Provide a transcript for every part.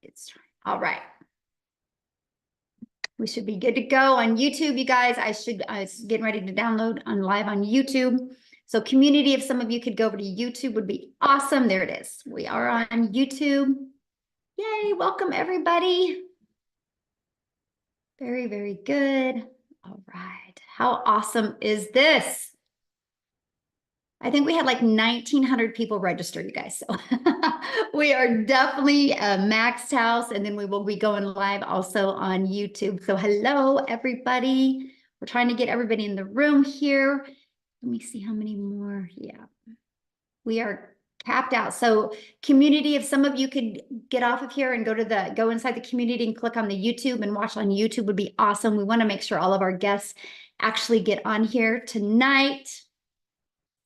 It's all right. We should be good to go on YouTube, you guys. I was getting ready to download on live on YouTube. So community, if some of you could go over to YouTube would be awesome. There it is. We are on YouTube. Yay, welcome everybody. Very, very good. All right. How awesome is this? I think we had like 1,900 people register, you guys. So we are definitely a maxed house, and then we will be going live also on YouTube. So hello, everybody. We're trying to get everybody in the room here. Let me see how many more. Yeah, we are capped out. So community, if some of you could get off of here and go inside the community and click on the YouTube and watch on YouTube would be awesome. We want to make sure all of our guests actually get on here tonight.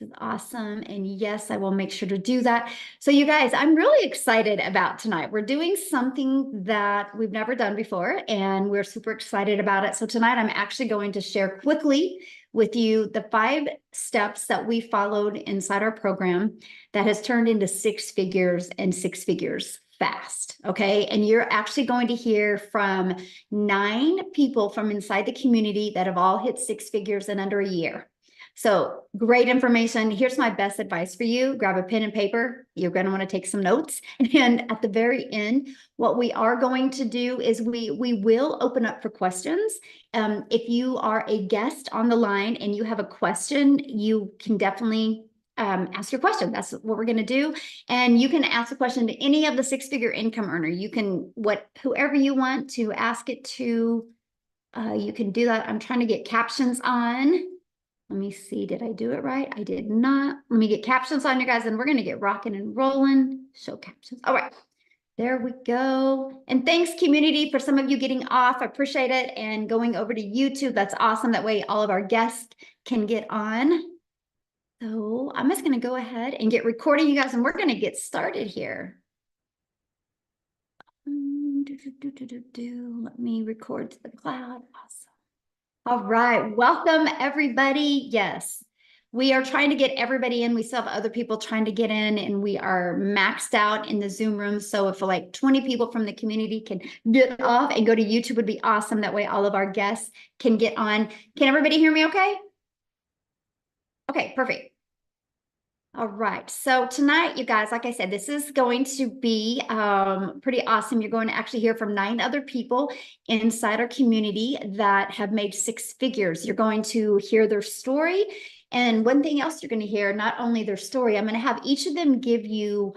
Is awesome. And yes, I will make sure to do that. So you guys, I'm really excited about tonight. We're doing something that we've never done before, and we're super excited about it. So tonight I'm actually going to share quickly with you the 5 steps that we followed inside our program that has turned into 6 figures and 6 figures fast. Okay. And you're actually going to hear from 9 people from inside the community that have all hit 6 figures in under a year. So great information. Here's my best advice for you. Grab a pen and paper. You're going to want to take some notes. And at the very end, what we are going to do is we will open up for questions. If you are a guest on the line and you have a question, you can definitely ask your question. That's what we're going to do. And you can ask a question to any of the 6-figure income earner. You can, whoever you want to ask it to, you can do that. I'm trying to get captions on. Let me see, did I do it right? I did not. Let me get captions on you guys, and we're going to get rocking and rolling. Show captions. All right, there we go. And thanks, community, for some of you getting off. I appreciate it. And going over to YouTube, that's awesome. That way all of our guests can get on. So I'm just going to go ahead and get recording, you guys, and we're going to get started here. Let me record to the cloud. Awesome. All right, welcome everybody. Yes, we are trying to get everybody in. We still have other people trying to get in, and we are maxed out in the Zoom room. So if like 20 people from the community can get off and go to YouTube would be awesome. That way all of our guests can get on. Can everybody hear me okay? Okay, perfect. All right, so tonight, you guys, like I said, this is going to be pretty awesome. You're going to actually hear from 9 other people inside our community that have made 6 figures. You're going to hear their story. And one thing else you're going to hear, not only their story, I'm going to have each of them give you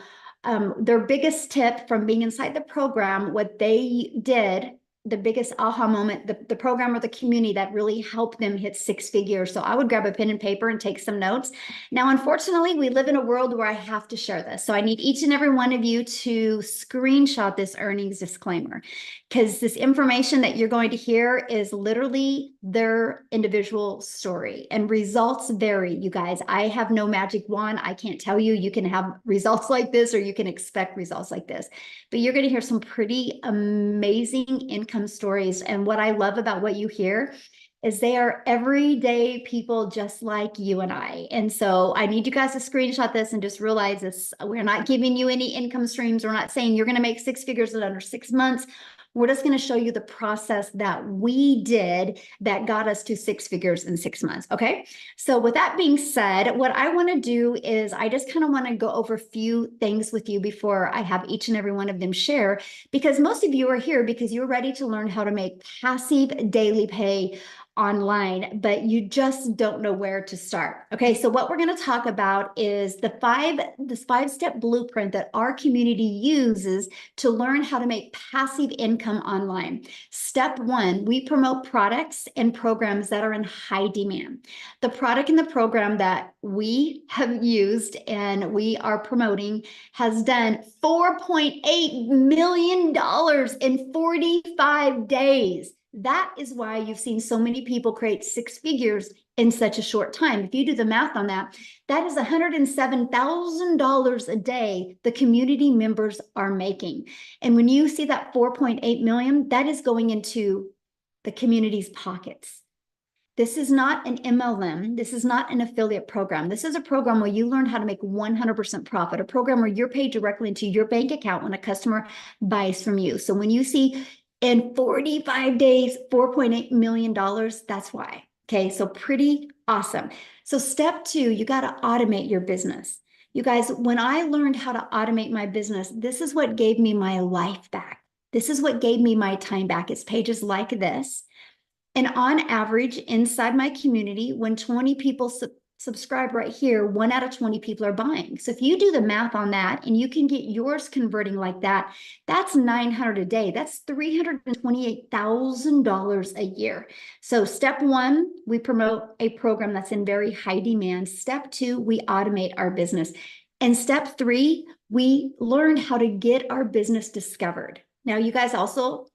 their biggest tip from being inside the program, what they did, the biggest aha moment, the program or the community that really helped them hit 6 figures. So I would grab a pen and paper and take some notes. Now, unfortunately, we live in a world where I have to share this. So I need each and every one of you to screenshot this earnings disclaimer, because this information that you're going to hear is literally their individual story, and results vary, you guys. I have no magic wand. I can't tell you can have results like this or you can expect results like this, but you're going to hear some pretty amazing income stories. And what I love about what you hear is they are everyday people just like you and I. And so I need you guys to screenshot this and just realize this. We're not giving you any income streams. We're not saying you're going to make 6 figures in under 6 months. We're just going to show you the process that we did that got us to 6 figures in 6 months. Okay. So with that being said, what I want to do is I just kind of want to go over a few things with you before I have each and every one of them share, because most of you are here because you're ready to learn how to make passive daily pay online, but you just don't know where to start. Okay, so what we're going to talk about is this 5-step blueprint that our community uses to learn how to make passive income online. Step 1, we promote products and programs that are in high demand. The product and the program that we have used and we are promoting has done $4.8 million in 45 days. That is why you've seen so many people create 6 figures in such a short time. If you do the math on that, that is $107,000 a day the community members are making. And when you see that 4.8 million, that is going into the community's pockets. This is not an MLM. This is not an affiliate program. This is a program where you learn how to make 100% profit, a program where you're paid directly into your bank account when a customer buys from you. So when you see in 45 days, $4.8 million, that's why. Okay, so pretty awesome. So step 2, you got to automate your business. You guys, when I learned how to automate my business, this is what gave me my life back. This is what gave me my time back. It's pages like this. And on average, inside my community, when 20 people subscribe right here, 1 out of 20 people are buying. So if you do the math on that and you can get yours converting like that, that's $900 a day. That's $328,000 a year. So step 1, we promote a program that's in very high demand. Step 2, we automate our business. And step 3, we learn how to get our business discovered. Now, you guys also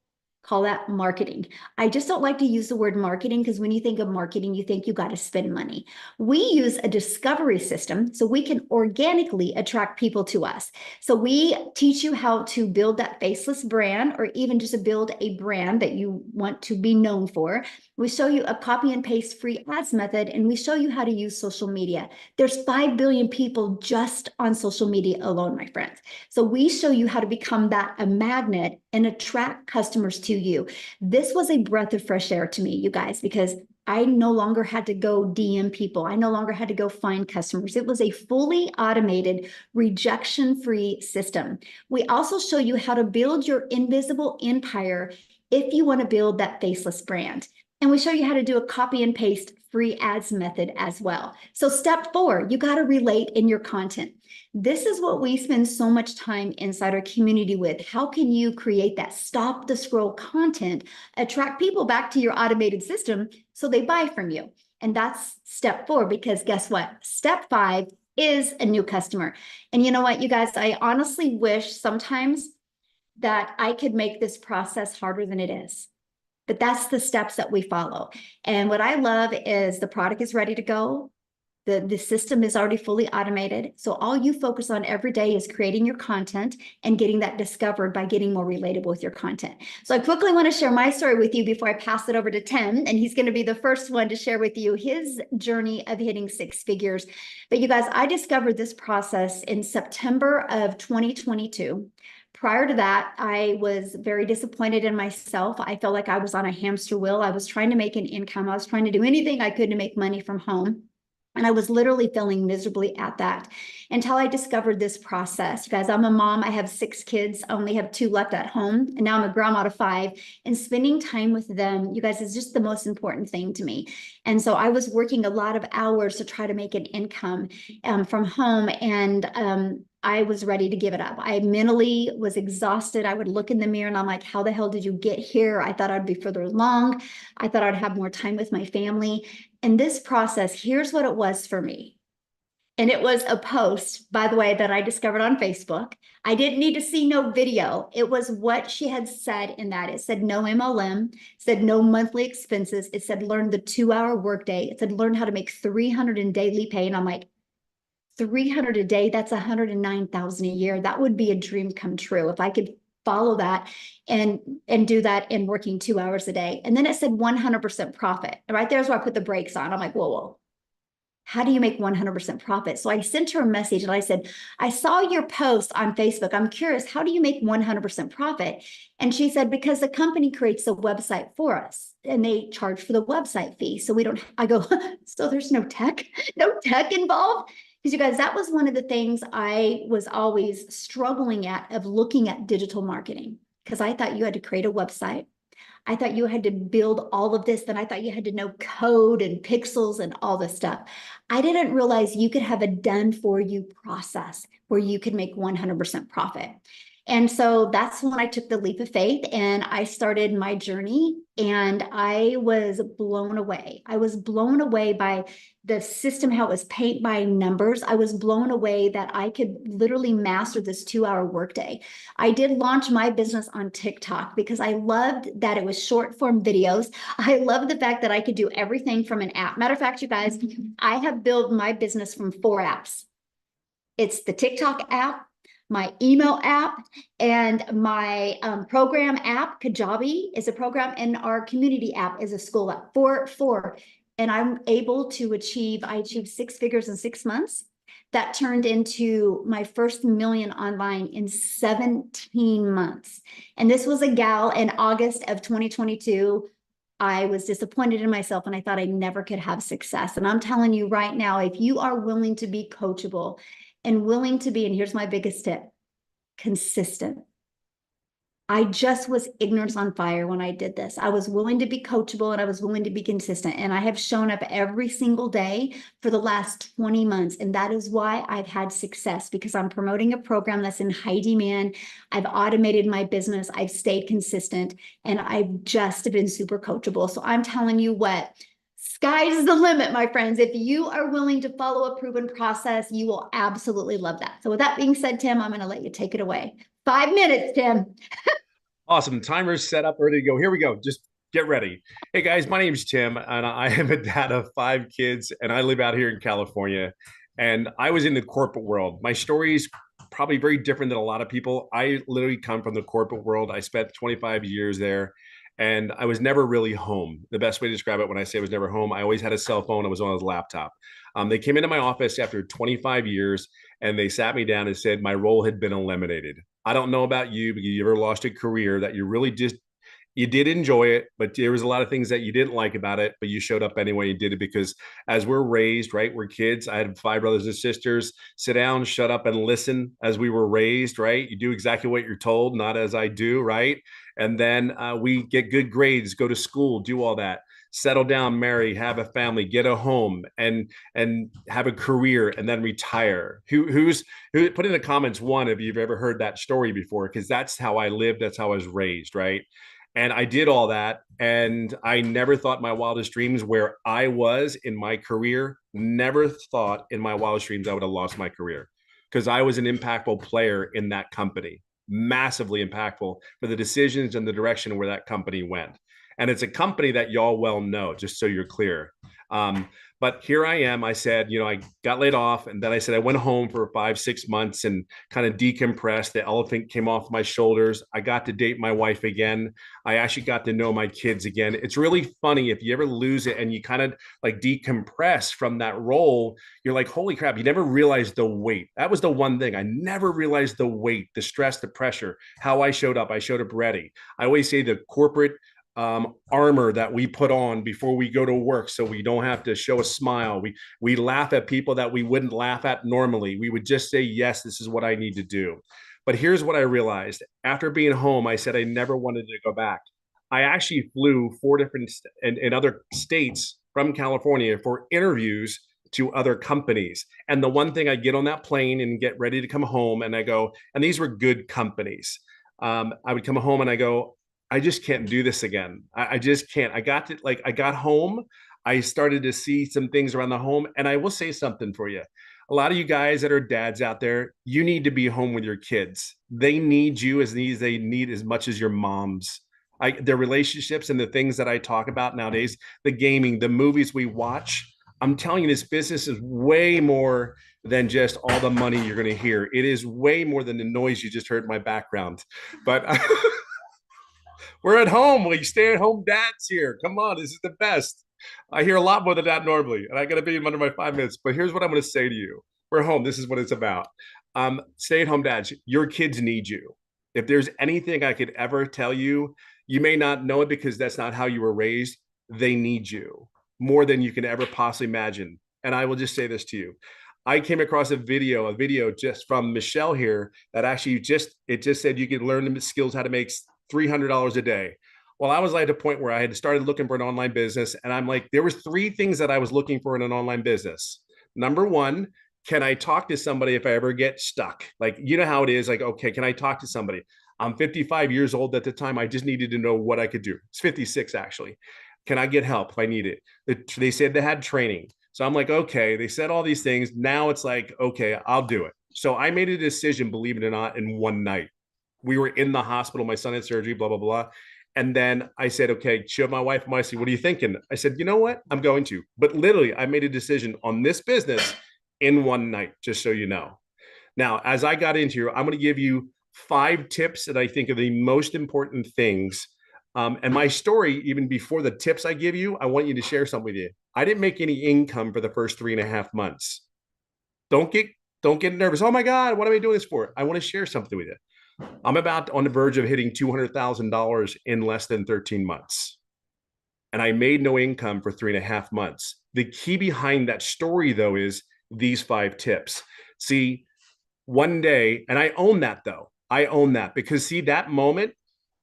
call that marketing. I just don't like to use the word marketing because when you think of marketing, you think you got to spend money. We use a discovery system so we can organically attract people to us. So we teach you how to build that faceless brand, or even just to build a brand that you want to be known for. We show you a copy and paste free ads method, and we show you how to use social media. There's 5 billion people just on social media alone, my friends. So we show you how to become a magnet and attract customers to you. This was a breath of fresh air to me, you guys, because I no longer had to go DM people. I no longer had to go find customers. It was a fully automated, rejection-free system. We also show you how to build your invisible empire if you want to build that faceless brand. And we show you how to do a copy and paste free ads method as well. So step 4, you got to relate in your content. This is what we spend so much time inside our community with. How can you create that stop the scroll content, attract people back to your automated system so they buy from you? And that's step 4, because guess what? Step 5 is a new customer. And you know what, you guys, I honestly wish sometimes that I could make this process harder than it is. But that's the steps that we follow. And what I love is the product is ready to go. The system is already fully automated. So all you focus on every day is creating your content and getting that discovered by getting more relatable with your content. So I quickly want to share my story with you before I pass it over to Tim. And he's going to be the first one to share with you his journey of hitting 6 figures. But you guys, I discovered this process in September of 2022. Prior to that, I was very disappointed in myself. I felt like I was on a hamster wheel. I was trying to make an income. I was trying to do anything I could to make money from home. And I was literally feeling miserably at that until I discovered this process. You guys, I'm a mom. I have 6 kids. I only have 2 left at home. And now I'm a grandma to 5. And spending time with them, you guys, is just the most important thing to me. And so I was working a lot of hours to try to make an income from home. And I was ready to give it up. I mentally was exhausted. I would look in the mirror and I'm like, how the hell did you get here? I thought I'd be further along. I thought I'd have more time with my family. And this process, here's what it was for me. And it was a post, by the way, that I discovered on Facebook. I didn't need to see no video. It was what she had said in that. It said no MLM, it said no monthly expenses. It said learn the 2-hour workday. It said learn how to make 300 in daily pay. And I'm like, 300 a day, that's 109,000 a year. That would be a dream come true if I could follow that and do that in working 2 hours a day. And then it said 100% profit. And right there's where I put the brakes on. I'm like, whoa, how do you make 100% profit? So I sent her a message and I said, I saw your post on Facebook. I'm curious, how do you make 100% profit? And she said, because the company creates a website for us and they charge for the website fee. So we don't, I go, so there's no tech involved? Because you guys, that was one of the things I was always struggling at, of looking at digital marketing, because I thought you had to create a website. I thought you had to build all of this. Then I thought you had to know code and pixels and all this stuff. I didn't realize you could have a done for you process where you could make 100% profit. And so that's when I took the leap of faith and I started my journey, and I was blown away. I was blown away by the system, how it was paint by numbers. I was blown away that I could literally master this 2-hour workday. I did launch my business on TikTok because I loved that it was short form videos. I loved the fact that I could do everything from an app. Matter of fact, you guys, I have built my business from 4 apps. It's the TikTok app, my email app, and my program app. Kajabi is a program, and our community app is a school app. Four. and I achieved six figures in 6 months. That turned into my first million online in 17 months. And this was a gal in August of 2022. I was disappointed in myself and I thought I never could have success. And I'm telling you right now, if you are willing to be coachable and willing to be, and here's my biggest tip, consistent. I just was ignorance on fire when I did this. I was willing to be coachable and I was willing to be consistent. And I have shown up every single day for the last 20 months. And that is why I've had success, because I'm promoting a program that's in high demand. I've automated my business. I've stayed consistent and I've just been super coachable. So I'm telling you what, sky's the limit, my friends. If you are willing to follow a proven process, you will absolutely love that. So with that being said, Tim, I'm going to let you take it away. 5 minutes, Tim. Awesome. Timer's set up, ready to go. Here we go. Just get ready. Hey guys, my name is Tim, and I am a dad of 5 kids, and I live out here in California. And I was in the corporate world. My story is probably very different than a lot of people. I literally come from the corporate world. I spent 25 years there, and I was never really home. The best way to describe it when I say I was never home, I always had a cell phone. I was on a laptop. They came into my office after 25 years, and they sat me down and said my role had been eliminated. I don't know about you, but you ever lost a career that you really just you did enjoy it, but there was a lot of things that you didn't like about it, but you showed up anyway and did it because as we're raised, right? We're kids. I had 5 brothers and sisters. Sit down, shut up, and listen as we were raised, right? You do exactly what you're told, not as I do, right? And then we get good grades, go to school, do all that, settle down, marry, have a family, get a home, and have a career, and then retire. Who put in the comments one if you've ever heard that story before? Because that's how I lived, that's how I was raised, right? And I did all that. And I never thought my wildest dreams where I was in my career, never thought in my wildest dreams I would have lost my career because I was an impactful player in that company, massively impactful for the decisions and the direction where that company went. And it's a company that y'all well know, just so you're clear. Um, but here I am. I said, I got laid off. And then I said, I went home for 5, 6 months and kind of decompressed. The elephant came off my shoulders. I got to date my wife again. I actually got to know my kids again. It's really funny if you ever lose it and you kind of like decompress from that role, you're like, holy crap, you never realized the weight. That was the one thing. I never realized the weight, the stress, the pressure, how I showed up. I showed up ready. I always say the corporate armor that we put on before we go to work so we don't have to show a smile. We laugh at people that we wouldn't laugh at normally. We would just say, yes, this is what I need to do. But here's what I realized. After being home, I said I never wanted to go back. I actually flew 4 different in other states from California for interviews to other companies. And the one thing I get on that plane and get ready to come home and I go, and these were good companies. I would come home and I go, I just can't do this again. I just can't. I got home. I started to see some things around the home. And I will say something for you. A lot of you guys that are dads out there, you need to be home with your kids. They need you as they need as much as your moms. Their relationships and the things that I talk about nowadays, the gaming, the movies we watch. I'm telling you, this business is way more than just all the money you're going to hear. It is way more than the noise you just heard in my background. But we're at home. We stay at home dads here. Come on, this is the best. I hear a lot more than that normally, and I got to be under my 5 minutes. But here's what I'm going to say to you: we're home. This is what it's about. Stay at home dads. Your kids need you. If there's anything I could ever tell you, you may not know it because that's not how you were raised. They need you more than you can ever possibly imagine. And I will just say this to you. I came across a video just from Michelle here that actually just said you could learn the skills how to make $300 a day. Well, I was at a point where I had started looking for an online business, and I'm like, there was 3 things that I was looking for in an online business. Number one, can I talk to somebody if I ever get stuck? Like, you know how it is. Like, okay, can I talk to somebody? I'm 55 years old at the time. I just needed to know what I could do. It's 56 actually. Can I get help if I need it? They said they had training. So I'm like, okay, they said all these things. Now it's like, okay, I'll do it. So I made a decision, believe it or not, in one night. We were in the hospital. My son had surgery, blah, blah, blah. And then I said, okay, showed my wife, Marcy, what are you thinking? I said, you know what? I'm going to. But literally, I made a decision on this business in one night, just so you know. Now, as I got into here, I'm going to give you 5 tips that I think are the most important things And my story, even before the tips I give you, I want you to share something with you. I didn't make any income for the first 3.5 months. Don't get don't get nervous. Oh my God, what am I doing this for? I want to share something with you. I'm about on the verge of hitting $200,000 in less than 13 months. And I made no income for 3.5 months. The key behind that story, though, is these 5 tips. See, one day, and I own that, though. I own that because, see, that moment,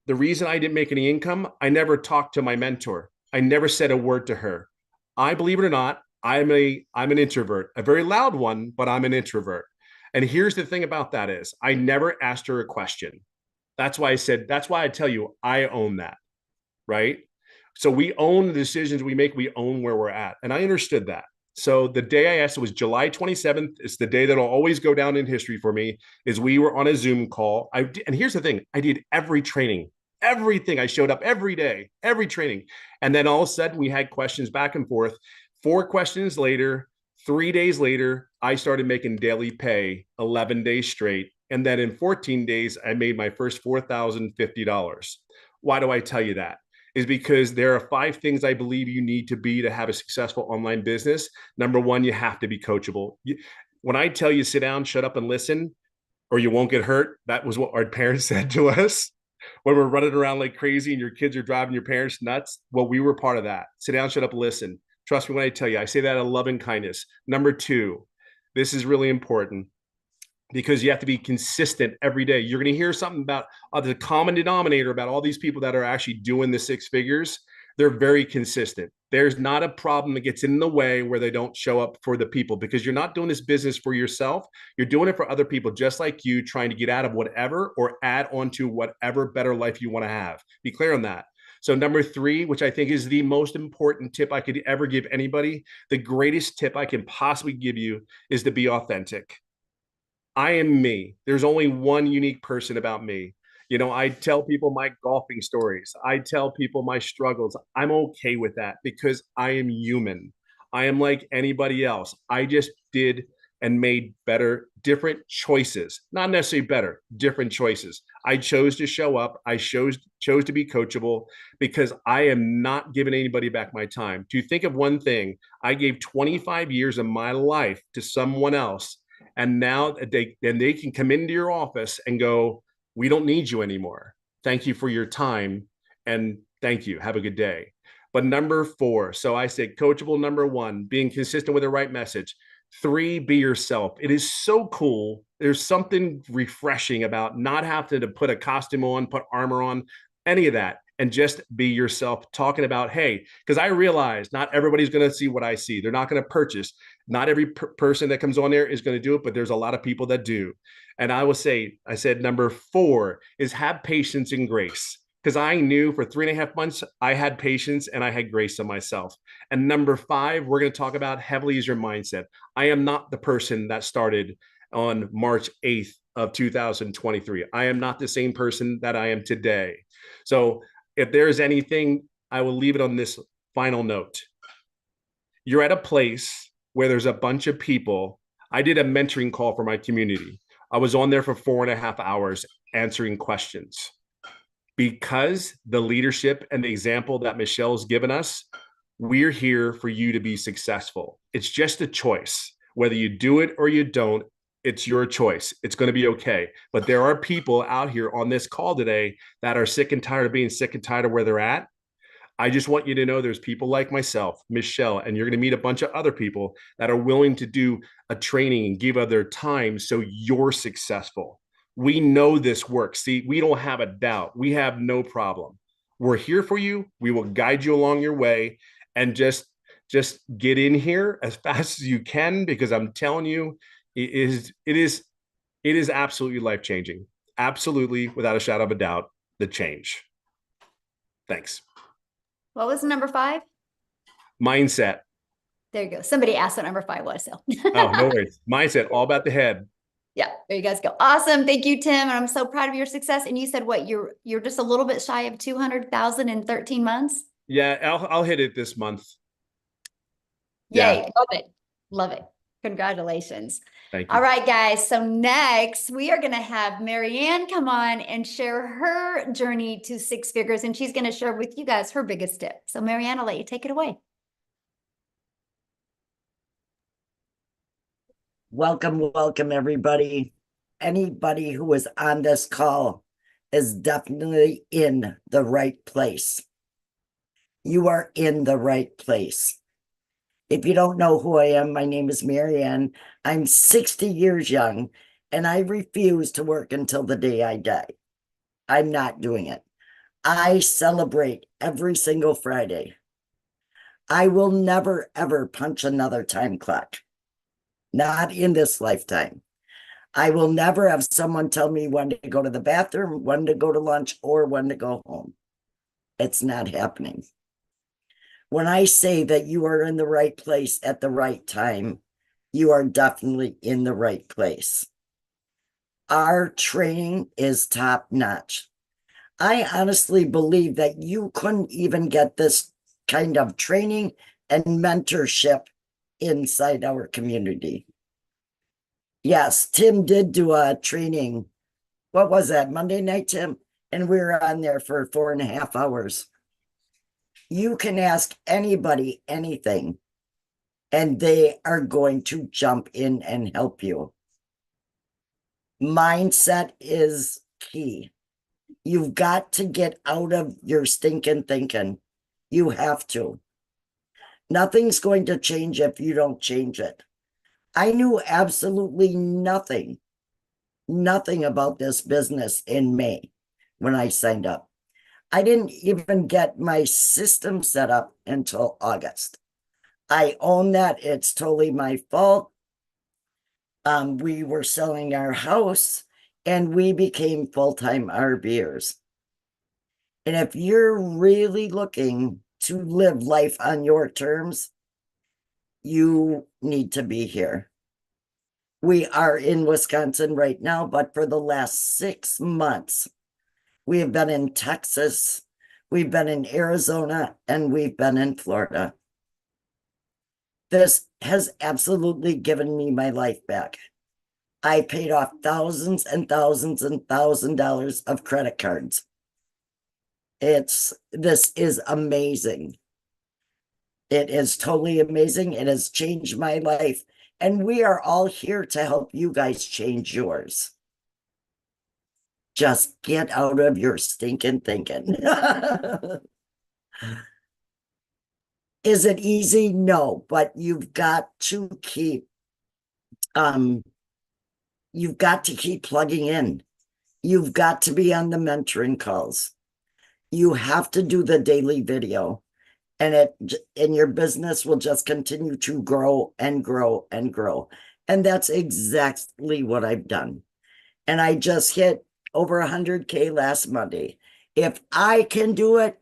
the reason I didn't make any income, I never talked to my mentor. I never said a word to her. I, believe it or not, I'm an introvert, a very loud one, but I'm an introvert. And here's the thing about that is I never asked her a question. That's why I said, that's why I tell you, I own that, right? So we own the decisions we make, we own where we're at. And I understood that. So the day I asked, it was July 27th. It's the day that'll always go down in history for me, is we were on a Zoom call. And here's the thing, I did every training, everything. I showed up every day, every training. And then all of a sudden we had questions back and forth. 4 questions later, 3 days later, I started making daily pay 11 days straight. And then in 14 days, I made my first $4,050. Why do I tell you that? Is because there are 5 things I believe you need to be to have a successful online business. Number one, you have to be coachable. When I tell you sit down, shut up, and listen, or you won't get hurt, that was what our parents said to us when we're running around like crazy and your kids are driving your parents nuts. Well, we were part of that. Sit down, shut up, listen. Trust me when I tell you, I say that out of love and kindness. Number 2, this is really important because you have to be consistent every day. You're going to hear something about the common denominator about all these people that are actually doing the 6 figures. They're very consistent. There's not a problem that gets in the way where they don't show up for the people, because you're not doing this business for yourself. You're doing it for other people just like you, trying to get out of whatever or add on to whatever better life you want to have. Be clear on that. So number 3, which I think is the most important tip I could ever give anybody, the greatest tip I can possibly give you, is to be authentic. I am me. There's only one unique person about me. I tell people my golfing stories. I tell people my struggles. I'm okay with that because I am human. I am like anybody else. I just did and made better, different choices. Not necessarily better, different choices. I chose to show up. I chose to be coachable because I am not giving anybody back my time. To think of one thing, I gave 25 years of my life to someone else, and now they can come into your office and go, we don't need you anymore. Thank you for your time. And thank you. Have a good day. But number 4, so I said coachable. Number 1, being consistent with the right message. 3, be yourself. It is so cool. There's something refreshing about not having to put a costume on, put armor on, any of that, and just be yourself, talking about, hey, because I realize not everybody's going to see what I see. They're not going to purchase. Not every person that comes on there is going to do it, but there's a lot of people that do. And I said, number 4 is have patience and grace. Because I knew for 3.5 months, I had patience and I had grace on myself. And number 5, we're going to talk about heavily is your mindset. I am not the person that started on March 8th of 2023. I am not the same person that I am today. So if there's anything, I will leave it on this final note. You're at a place where there's a bunch of people. I did a mentoring call for my community. I was on there for 4.5 hours answering questions, because the leadership and the example that Michelle's given us, we're here for you to be successful. It's just a choice. Whether you do it or you don't, it's your choice. It's going to be okay. But there are people out here on this call today that are sick and tired of being sick and tired of where they're at. I just want you to know there's people like myself, Michelle, and you're going to meet a bunch of other people that are willing to do a training and give of their time so you're successful. We know this works. See, we don't have a doubt. We have no problem. We're here for you. We will guide you along your way, and just get in here as fast as you can, because I'm telling you, it is absolutely life-changing. Absolutely, without a shadow of a doubt, the change. Thanks. What was number 5? Mindset. There you go. Somebody asked what number 5 was. So. Oh, no worries. Mindset, all about the head. Yeah, there you guys go. Awesome. Thank you, Tim. And I'm so proud of your success. And you said what, you're just a little bit shy of 200,000 in 13 months? Yeah, I'll hit it this month. Yay. Yeah. Love it. Love it. Congratulations. Thank All you. right, guys. So next we are going to have Marianne come on and share her journey to six figures. And she's going to share with you guys her biggest tip. So Marianne, I'll let you take it away. Welcome, everybody. Anybody who is on this call is definitely in the right place. You are in the right place. If you don't know who I am, my name is Marianne. I'm 60 years young, and I refuse to work until the day I die. I'm not doing it. I celebrate every single Friday. I will never, ever punch another time clock. Not in this lifetime. I will never have someone tell me when to go to the bathroom, when to go to lunch, or when to go home. It's not happening. When I say that you are in the right place at the right time, you are definitely in the right place. Our training is top notch. I honestly believe that you couldn't even get this kind of training and mentorship inside our community. Yes, Tim did do a training. What was that? Monday night, Tim? And we were on there for 4.5 hours. You can ask anybody anything, and they are going to jump in and help you. Mindset is key. You've got to get out of your stinking thinking. You have to. Nothing's going to change if you don't change it. I knew absolutely nothing about this business in May when I signed up. I didn't even get my system set up until August. I own that. It's totally my fault. We were selling our house and we became full-time RVers. And if you're really looking to live life on your terms, you need to be here. We are in Wisconsin right now, but for the last 6 months, we have been in Texas, we've been in Arizona, and we've been in Florida. This has absolutely given me my life back. I paid off thousands and thousands and $1,000 of credit cards. This is amazing. It is totally amazing. It has changed my life. And we are all here to help you guys change yours. Just get out of your stinking thinking. Is it easy? No, but you've got to keep plugging in. You've got to be on the mentoring calls. You have to do the daily video, and your business will just continue to grow and grow and grow. And that's exactly what I've done. And I just hit over 100K last Monday. If I can do it,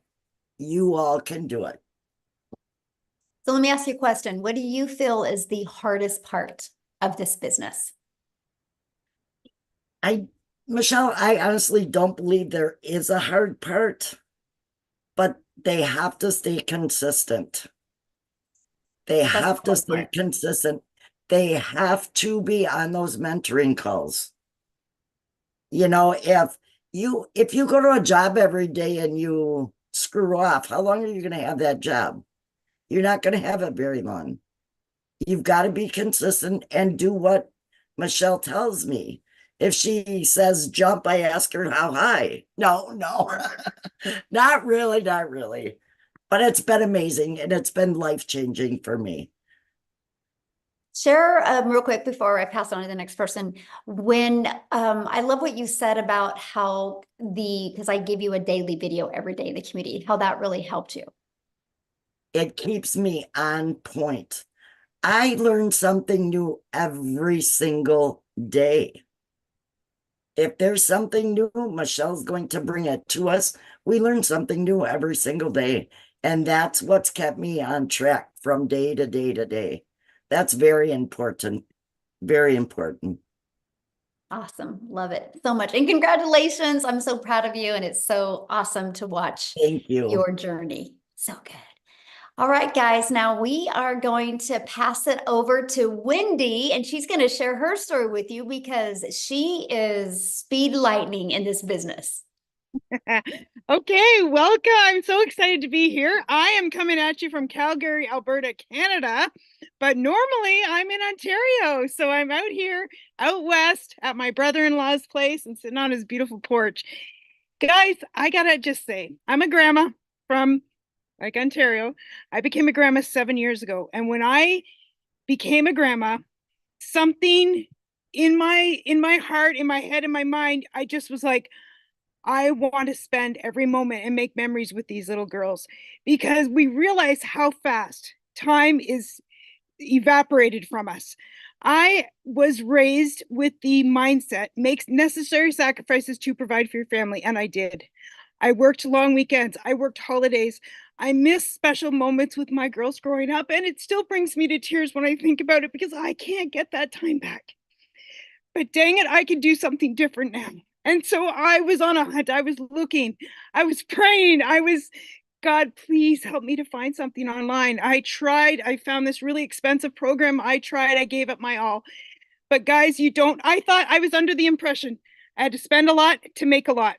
you all can do it. So let me ask you a question. What do you feel is the hardest part of this business? Michelle, I honestly don't believe there is a hard part, but they have to stay consistent. They have to stay consistent. They have to be on those mentoring calls. You know, if you go to a job every day and you screw off, how long are you going to have that job? You're not going to have it very long. You've got to be consistent and do what Michelle tells me. If she says jump, I ask her how high. No, not really. But it's been amazing and it's been life-changing for me. Share real quick before I pass on to the next person. When I love what you said about how because I give you a daily video every day in the community, how that really helped you. It keeps me on point. I learn something new every single day. If there's something new, Michelle's going to bring it to us. We learn something new every single day. And that's what's kept me on track from day to day to day. That's very important. Very important. Awesome. Love it so much. And congratulations. I'm so proud of you. And it's so awesome to watch Thank you. your journey. So good. All right, guys, now we are going to pass it over to Wendy, and she's going to share her story with you because she is speed lightning in this business. Okay, welcome. I'm so excited to be here. I am coming at you from Calgary, Alberta, Canada, but normally I'm in Ontario. So I'm out here, out west at my brother-in-law's place and sitting on his beautiful porch. Guys, I gotta just say, I'm a grandma from like Ontario. I became a grandma 7 years ago. And when I became a grandma, something in my heart, in my head, in my mind, I just was like, I want to spend every moment and make memories with these little girls because we realize how fast time is evaporated from us. I was raised with the mindset, make necessary sacrifices to provide for your family, and I did. I worked long weekends, I worked holidays. I miss special moments with my girls growing up, and it still brings me to tears when I think about it because I can't get that time back. But dang it, I could do something different now. And so I was on a hunt. I was looking, I was praying. God, please help me to find something online. I tried, I found this really expensive program. I tried, I gave it my all. But guys, I thought I was under the impression I had to spend a lot to make a lot.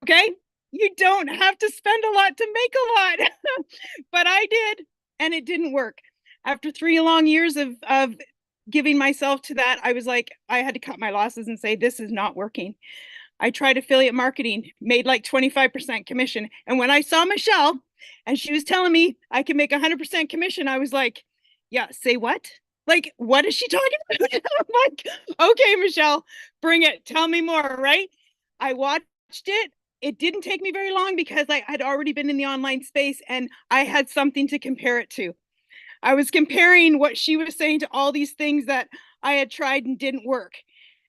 Okay? You don't have to spend a lot to make a lot. But I did, and it didn't work. After 3 long years of giving myself to that, I was like, I had to cut my losses and say, this is not working. I tried affiliate marketing, made like 25% commission. And when I saw Michelle and she was telling me I can make 100% commission, I was like, yeah, say what? Like, what is she talking about? I'm like, okay, Michelle, bring it. Tell me more, right? I watched it. It didn't take me very long because I had already been in the online space and I had something to compare it to. I was comparing what she was saying to all these things that I had tried and didn't work.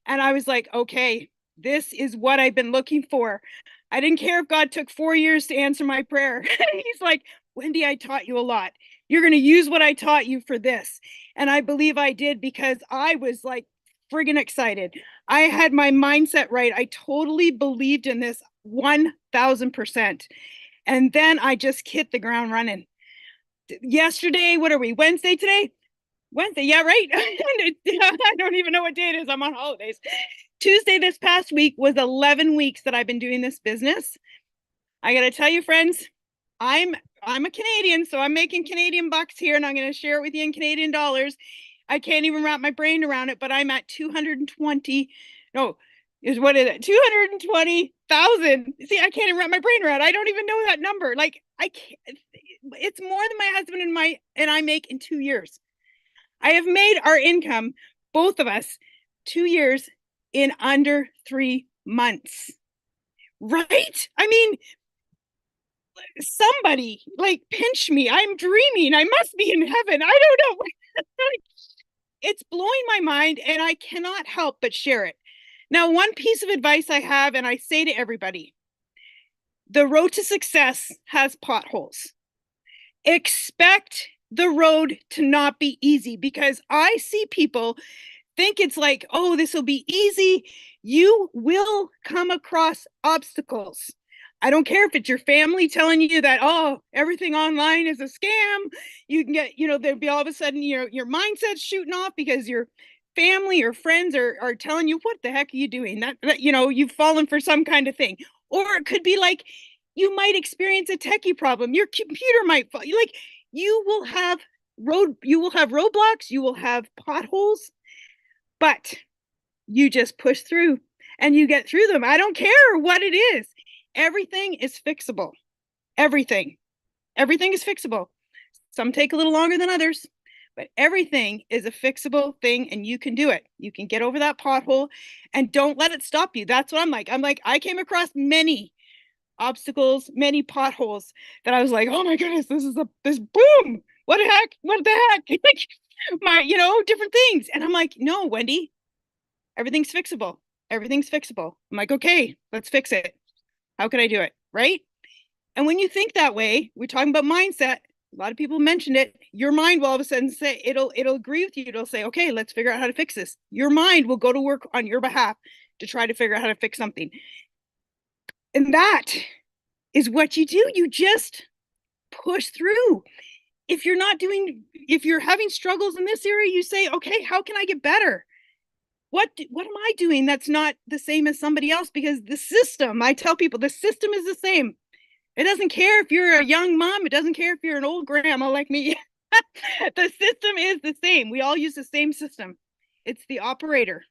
And I was like, okay, this is what I've been looking for. I didn't care if God took 4 years to answer my prayer. He's like, Wendy, I taught you a lot. You're going to use what I taught you for this. And I believe I did because I was like friggin' excited. I had my mindset right. I totally believed in this 1000%. And then I just hit the ground running. Yesterday, what are we, Wednesday today? Wednesday, yeah, right. I don't even know what day it is. I'm on holidays. Tuesday this past week was 11 weeks that I've been doing this business. I got to tell you, friends, I'm a Canadian, so I'm making Canadian bucks here, and I'm going to share it with you in Canadian dollars. I can't even wrap my brain around it, but I'm at 220. No, what is it? 220,000. See, I can't even wrap my brain around. I don't even know that number. Like, I can't. It's more than my husband and I make in 2 years. I have made our income, both of us, 2 years in under 3 months. Right? I mean, somebody like pinch me. I'm dreaming. I must be in heaven. I don't know. It's blowing my mind and I cannot help but share it. Now, one piece of advice I have, and I say to everybody, the road to success has potholes. Expect the road to not be easy because I see people think it's like, oh, this will be easy. You will come across obstacles. I don't care if it's your family telling you that, oh, everything online is a scam. You can get, there'll be all of a sudden your mindset's shooting off because your family or friends are telling you, what the heck are you doing? That you've fallen for some kind of thing. Or it could be like, you might experience a techie problem. Your computer might fall. Like, you will have roadblocks, you will have potholes, but you just push through and you get through them. I don't care what it is. Everything is fixable. Everything is fixable. Some take a little longer than others, but everything is a fixable thing and you can do it. You can get over that pothole and don't let it stop you. That's what I'm like. I came across many obstacles, many potholes that I was like, oh my goodness, this boom. What the heck? Different things. And I'm like, no, Wendy, everything's fixable. Everything's fixable. I'm like, okay, let's fix it. How can I do it? Right? And when you think that way, we're talking about mindset. A lot of people mentioned it. Your mind will all of a sudden say, it'll agree with you. It'll say, okay, let's figure out how to fix this. Your mind will go to work on your behalf to try to figure out how to fix something. And that is what you do. You just push through. if you're having struggles in this area, you say, okay, how can I get better? What am I doing that's not the same as somebody else? Because the system, I tell people, the system is the same. It doesn't care if you're a young mom. It doesn't care if you're an old grandma like me. The system is the same. We all use the same system. It's the operator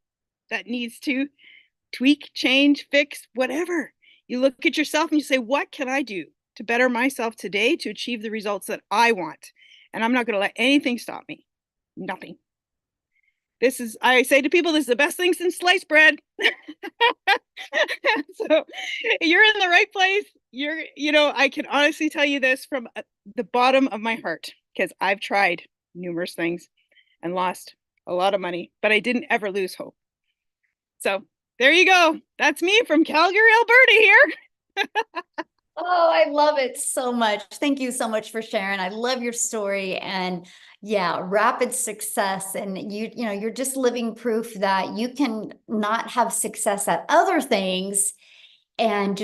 that needs to tweak, change, fix, whatever. You look at yourself and you say, what can I do to better myself today to achieve the results that I want? And I'm not going to let anything stop me. Nothing. I say to people, this is the best thing since sliced bread. So you're in the right place. I can honestly tell you this from the bottom of my heart, because I've tried numerous things and lost a lot of money, but I didn't ever lose hope. So there you go. That's me from Calgary, Alberta here. Oh, I love it so much. Thank you so much for sharing. I love your story, and yeah, rapid success. And you're just living proof that you can not have success at other things, and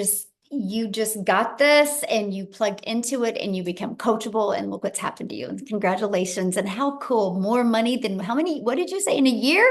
you just got this, and you plugged into it, and you become coachable, and look what's happened to you. And congratulations. And how cool. More money than what did you say, in a year?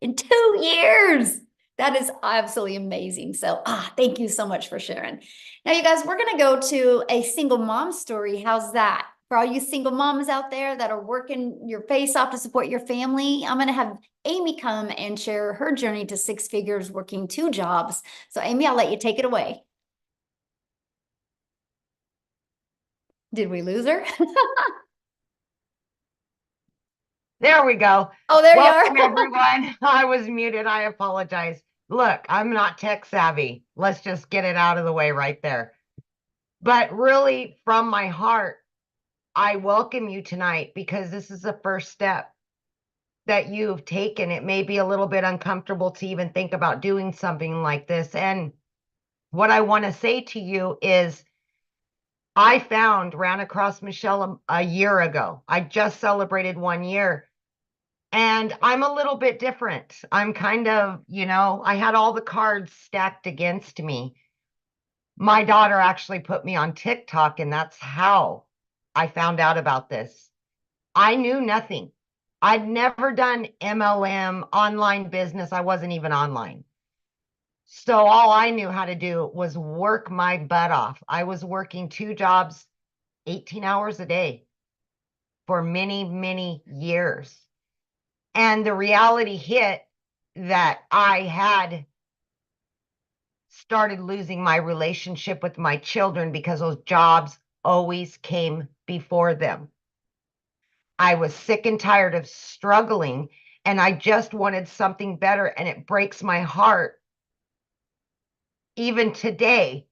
In 2 years. That is absolutely amazing. So, thank you so much for sharing. Now, you guys, we're going to go to a single mom story. How's that? For all you single moms out there that are working your face off to support your family, I'm going to have Amy come and share her journey to 6 figures working 2 jobs. So, Amy, I'll let you take it away. Did we lose her? There we go. Oh, there Welcome, you are. everyone. I was muted. I apologize. Look, I'm not tech savvy. Let's just get it out of the way right there. But really, from my heart, I welcome you tonight, because this is the first step that you've taken. It may be a little bit uncomfortable to even think about doing something like this. And what I want to say to you is, I ran across Michelle a year ago. I just celebrated 1 year. And I'm a little bit different. I'm kind of, I had all the cards stacked against me. My daughter actually put me on TikTok, and that's how I found out about this. I knew nothing. I'd never done MLM, online business. I wasn't even online. So all I knew how to do was work my butt off. I was working 2 jobs, 18 hours a day for many, many years. And the reality hit that I had started losing my relationship with my children, because those jobs always came before them. I was sick and tired of struggling, and I just wanted something better. And it breaks my heart even today,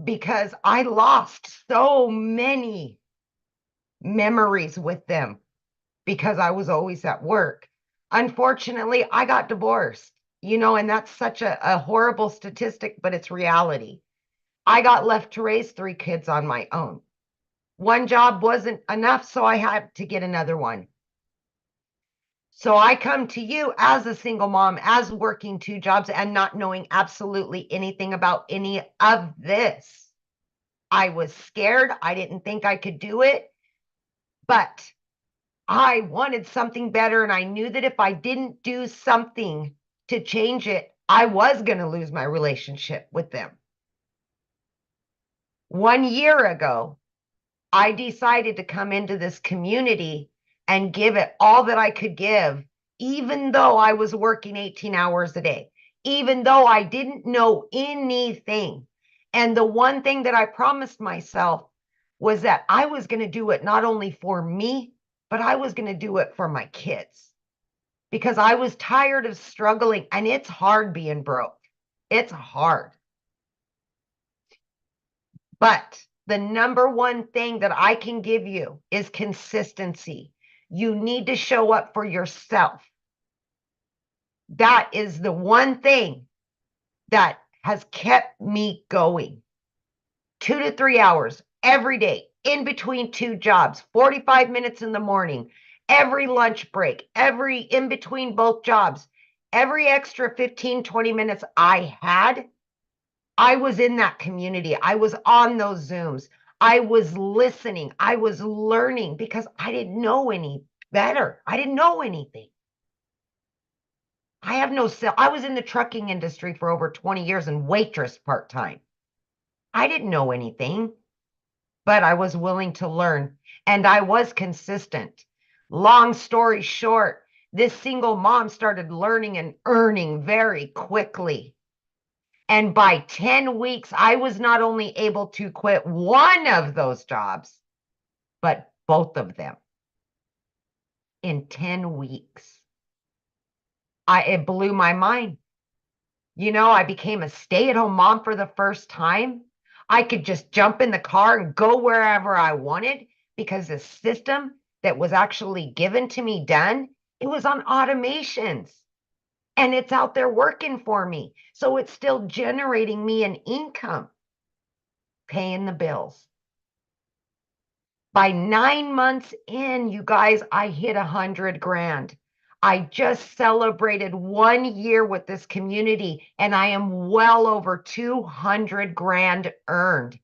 because I lost so many memories with them, because I was always at work. Unfortunately, I got divorced, and that's such a horrible statistic, but it's reality. I got left to raise 3 kids on my own. 1 job wasn't enough, so I had to get another one. So I come to you as a single mom, as working 2 jobs, and not knowing absolutely anything about any of this. I was scared. I didn't think I could do it, but I wanted something better, and I knew that if I didn't do something to change it, I was going to lose my relationship with them. 1 year ago, I decided to come into this community and give it all that I could give, even though I was working 18 hours a day, even though I didn't know anything. And the one thing that I promised myself was that I was going to do it not only for me, but I was going to do it for my kids, because I was tired of struggling. And it's hard being broke. It's hard. But the number one thing that I can give you is consistency. You need to show up for yourself. That is the one thing that has kept me going. 2 to 3 hours every day, in between 2 jobs, 45 minutes in the morning, every lunch break, every in between both jobs, every extra 15, 20 minutes I had, I was in that community. I was on those Zooms. I was listening. I was learning because I didn't know any better. I didn't know anything. I have no sell. I was in the trucking industry for over 20 years and waitress part-time. I didn't know anything, but I was willing to learn and I was consistent. Long story short, this single mom started learning and earning very quickly. And by 10 weeks, I was not only able to quit one of those jobs, but both of them in 10 weeks. It blew my mind. You know, I became a stay-at-home mom for the first time. I could just jump in the car and go wherever I wanted because the system that was actually given to me done, it was on automations. And it's out there working for me. So it's still generating me an income, paying the bills. By 9 months in, you guys, I hit 100 grand. I just celebrated 1 year with this community and I am well over 200 grand earned.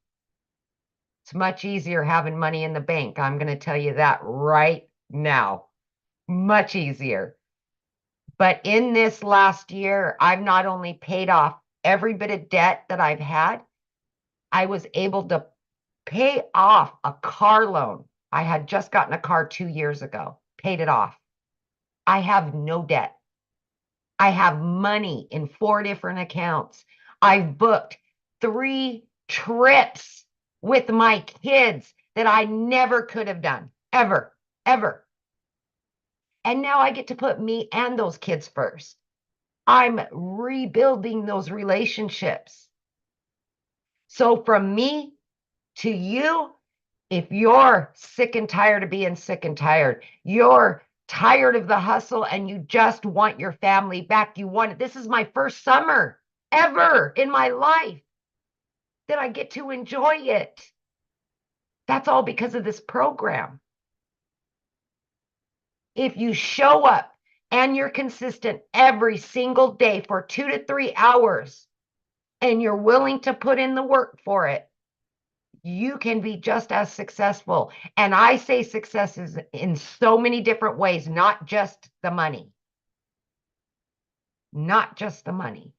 It's much easier having money in the bank. I'm going to tell you that right now. Much easier. But in this last year, I've not only paid off every bit of debt that I've had, I was able to pay off a car loan. I had just gotten a car 2 years ago, paid it off. I have no debt. I have money in 4 different accounts. I've booked 3 trips with my kids that I never could have done, ever. And now I get to put me and those kids first. I'm rebuilding those relationships. So from me to you, if you're sick and tired of being sick and tired, you're tired of the hustle and you just want your family back, you want it. This is my first summer ever in my life that I get to enjoy it. That's all because of this program. If you show up and you're consistent every single day for 2 to 3 hours and you're willing to put in the work for it, you can be just as successful. And I say success is in so many different ways, not just the money. Not just the money.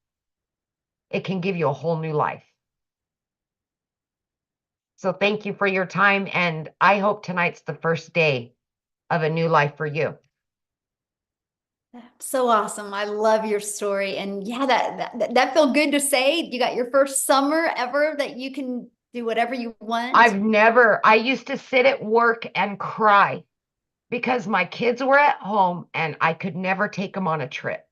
It can give you a whole new life. So thank you for your time. And I hope tonight's the first day of a new life for you. So awesome. I love your story. And yeah, that felt good to say. You got your first summer ever that you can do whatever you want. I used to sit at work and cry because my kids were at home and I could never take them on a trip.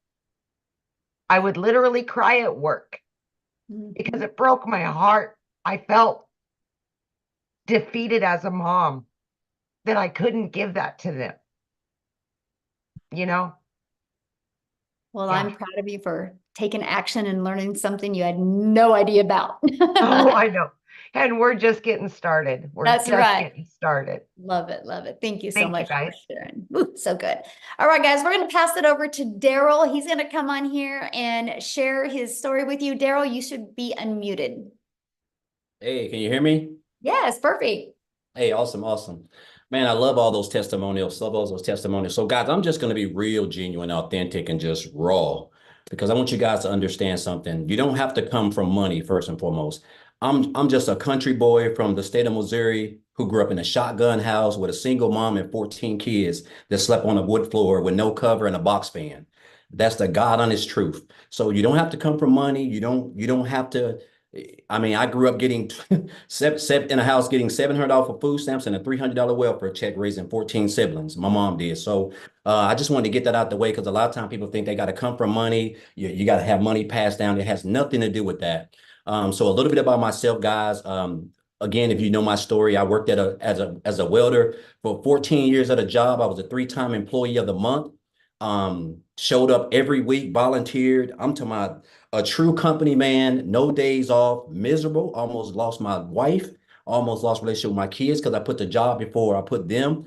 I would literally cry at work because it broke my heart. I felt defeated as a mom that I couldn't give that to them. You know? Well, Yeah. I'm proud of you for taking action and learning something you had no idea about. Oh, I know. And we're just getting started. That's right. Getting started. Love it. Love it. Thank you so Thank you, much for guys. sharing. Ooh, so good. All right, guys, we're going to pass it over to Daryl. He's going to come on here and share his story with you. Daryl, you should be unmuted. Hey, can you hear me? Yes, perfect. Hey, awesome. Man, I love all those testimonials. So guys, I'm just going to be real, genuine, authentic, and just raw because I want you guys to understand something. You don't have to come from money first and foremost. I'm just a country boy from the state of Missouri who grew up in a shotgun house with a single mom and 14 kids that slept on a wood floor with no cover and a box fan. That's the God honest truth. So you don't have to come from money. You don't have to. I mean, I grew up getting in a house getting $700 for food stamps and a $300 welfare check, raising 14 siblings. My mom did. So I just wanted to get that out the way because a lot of times people think they got to come from money. You got to have money passed down. It has nothing to do with that. So a little bit about myself, guys. Again, if you know my story, I worked as a welder for 14 years at a job. I was a 3-time employee of the month. Showed up every week, volunteered. I'm to a true company man, no days off, miserable, almost lost my wife, almost lost relationship with my kids because I put the job before I put them.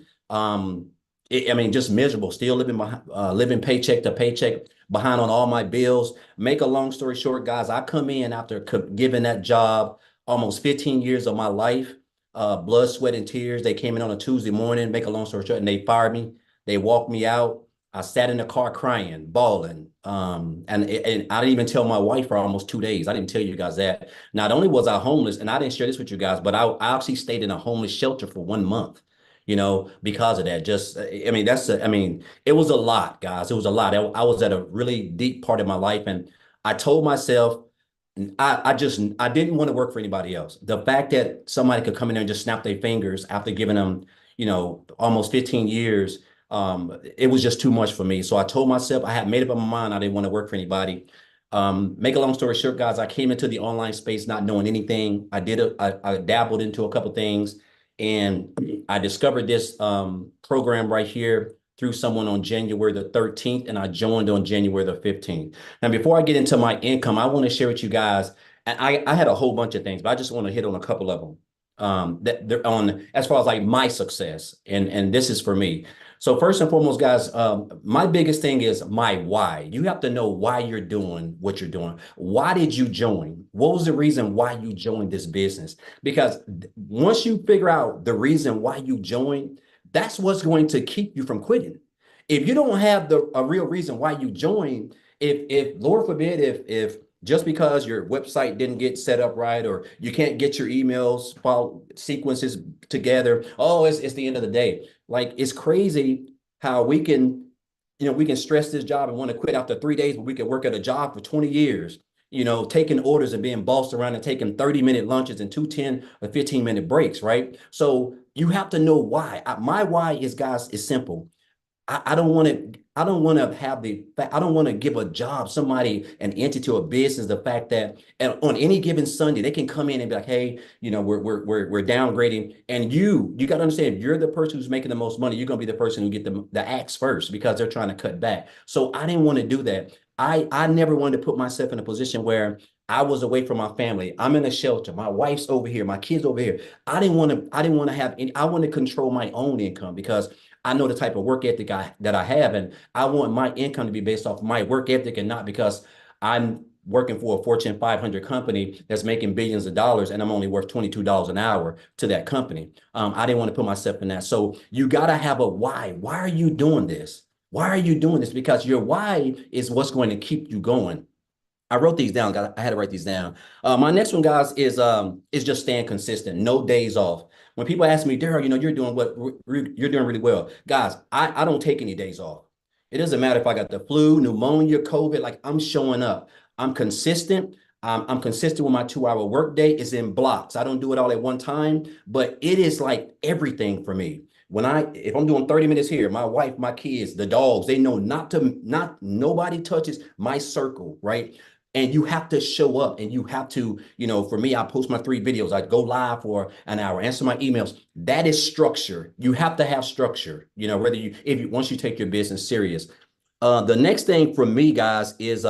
Just miserable, still living paycheck to paycheck, behind on all my bills. Make a long story short, guys, I come in after giving that job almost 15 years of my life. blood, sweat, and tears. They came in on a Tuesday morning, make a long story short, and they fired me. They walked me out. I sat in the car crying, bawling. And I didn't even tell my wife for almost 2 days. I didn't tell you guys that. Not only was I homeless, and I didn't share this with you guys, but I actually stayed in a homeless shelter for 1 month, because of that. Just, I mean, it was a lot, guys. It was a lot. I was at a really deep part of my life. And I told myself, I didn't want to work for anybody else. The fact that somebody could come in there and just snap their fingers after giving them, almost 15 years, it was just too much for me. So I told myself, I had made up my mind, I didn't want to work for anybody. Make a long story short, guys, I came into the online space not knowing anything. I dabbled into a couple things, and I discovered this program right here through someone on January the 13th, and I joined on January the 15th. Now, before I get into my income, I want to share with you guys, and I had a whole bunch of things, but I just want to hit on a couple of them that they're on as far as like my success, and this is for me. So first and foremost, guys, my biggest thing is my why. You have to know why you're doing what you're doing. Why did you join? What was the reason why you joined this business? Because once you figure out the reason why you joined, that's what's going to keep you from quitting. If you don't have a real reason why you joined, if Lord forbid, if just because your website didn't get set up right, or you can't get your emails file sequences together, oh, it's the end of the day. Like, it's crazy how we can stress this job and want to quit after 3 days, but we can work at a job for 20 years, taking orders and being bossed around and taking 30-minute lunches and 10 or 15-minute breaks, right? So you have to know why. My why is, guys, is simple. I don't want to give a job, somebody, an entity or a business, the fact that on any given Sunday, they can come in and be like, hey, we're downgrading. And you got to understand, if you're the person who's making the most money, you're going to be the person who get the axe first, because they're trying to cut back. So I didn't want to do that. I never wanted to put myself in a position where I was away from my family. I'm in a shelter. My wife's over here. My kids over here. I didn't want to have any, I want to control my own income, because I know the type of work ethic that I have, and I want my income to be based off my work ethic, and not because I'm working for a Fortune 500 company that's making billions of dollars and I'm only worth $22 an hour to that company. I didn't want to put myself in that. So you got to have a why. Why are you doing this? Why are you doing this? Because your why is what's going to keep you going. I wrote these down, guys. I had to write these down. My next one, guys, is just staying consistent. No days off. When people ask me, Daryl, you're doing you're doing really well. Guys, I don't take any days off. It doesn't matter if I got the flu, pneumonia, COVID, like, I'm showing up. I'm consistent. I'm consistent with my 2-hour workday. It's in blocks. I don't do it all at one time, but it is like everything for me. If I'm doing 30 minutes here, my wife, my kids, the dogs, they know nobody touches my circle, right? And you have to show up, and you have to, for me, I post my 3 videos. I go live for an hour, answer my emails. That is structure. You have to have structure, once you take your business serious. The next thing for me, guys, is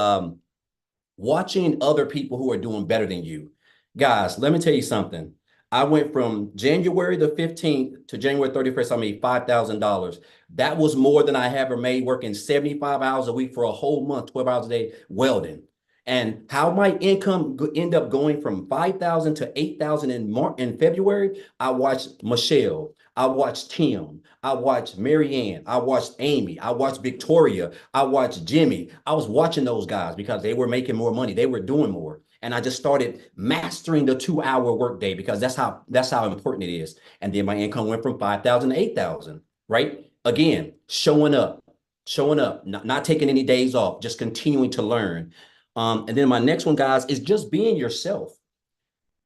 watching other people who are doing better than you. Guys, let me tell you something. I went from January the 15th to January 31st, I made $5,000. That was more than I ever made working 75 hours a week for a whole month, 12 hours a day, welding. And how my income end up going from 5,000 to 8,000 in February, I watched Michelle, I watched Tim, I watched Marianne, I watched Amy, I watched Victoria, I watched Jimmy. I was watching those guys because they were making more money, they were doing more. And I just started mastering the 2-hour workday, because that's how important it is. And then my income went from 5,000 to 8,000, right? Again, showing up, not taking any days off, just continuing to learn. And then my next one, guys, is just being yourself.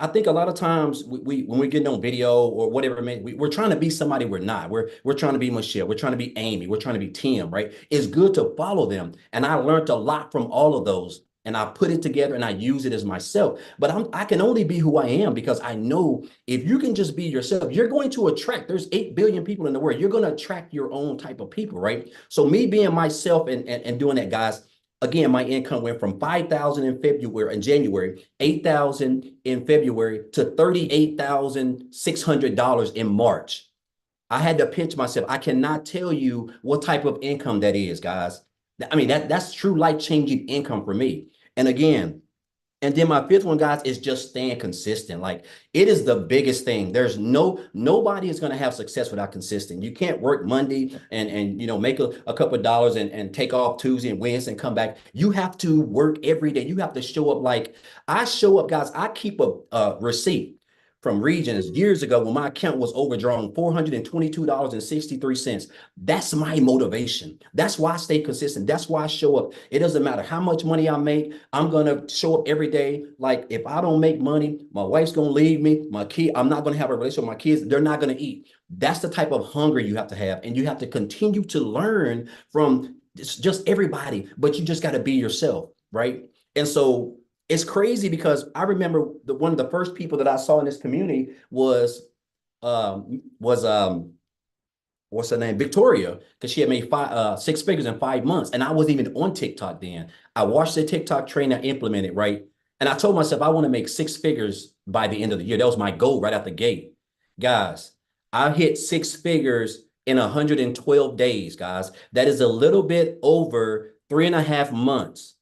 I think a lot of times when we get on video or whatever, we're trying to be somebody we're not. We're trying to be Michelle. We're trying to be Amy. We're trying to be Tim, right? It's good to follow them. And I learned a lot from all of those. And I put it together and I use it as myself. But I can only be who I am, because I know if you can just be yourself, you're going to attract. There's 8 billion people in the world. You're going to attract your own type of people, right? So me being myself and doing that, guys, again, my income went from 5,000 in January, 8,000 in February, to $38,600 in March. I had to pinch myself. I cannot tell you what type of income that is, guys. I mean, that's true life-changing income for me. And again, And then my fifth one, guys, is just staying consistent. Like it is the biggest thing. There's nobody is going to have success without consistent. You can't work Monday and make a couple of dollars and take off Tuesday and Wednesday and come back. You have to work every day. You have to show up like I show up, guys. I keep a receipt from Regions years ago when my account was overdrawn $422.63. That's my motivation. That's why I stay consistent. That's why I show up. It doesn't matter how much money I make. I'm going to show up every day. Like if I don't make money, my wife's going to leave me. I'm not going to have a relationship with my kids. They're not going to eat. That's the type of hunger you have to have. And you have to continue to learn from just everybody, but you just got to be yourself, right? And so it's crazy because I remember one of the first people that I saw in this community was what's her name? Victoria, because she had made 6 figures in 5 months. And I wasn't even on TikTok then. I watched the TikTok train, I implemented, right? And I told myself I want to make 6 figures by the end of the year. That was my goal right out the gate. Guys, I hit 6 figures in 112 days, guys. That is a little bit over 3.5 months.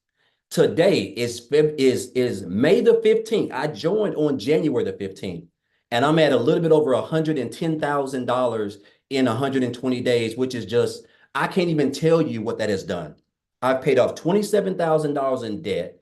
Today is May the 15th. I joined on January the 15th, and I'm at a little bit over $110,000 in 120 days, which is just, I can't even tell you what that has done. I've paid off $27,000 in debt.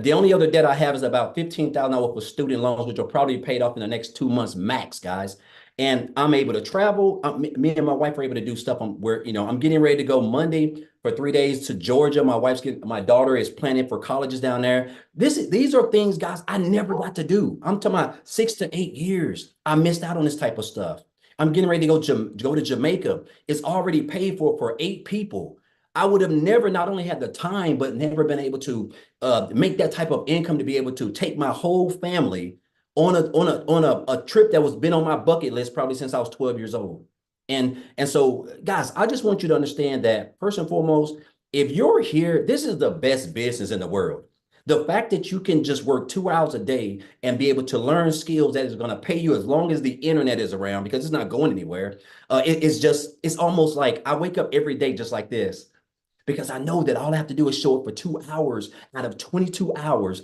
The only other debt I have is about $15,000 for student loans, which will probably be paid off in the next 2 months max, guys. And I'm able to travel. Me and my wife are able to do stuff. I'm getting ready to go Monday for 3 days to Georgia. My daughter is planning for colleges down there. These are things, guys, I never got to do. I'm talking about 6 to 8 years. I missed out on this type of stuff. I'm getting ready to go to Jamaica. It's already paid for 8 people. I would have never not only had the time, but never been able to make that type of income to be able to take my whole family on a trip that was been on my bucket list probably since I was 12 years old. And so, guys, I just want you to understand that first and foremost, if you're here, this is the best business in the world. The fact that you can just work 2 hours a day and be able to learn skills that is going to pay you as long as the internet is around, because it's not going anywhere. It's almost like I wake up every day just like this, because I know that all I have to do is show up for 2 hours out of 24 hours.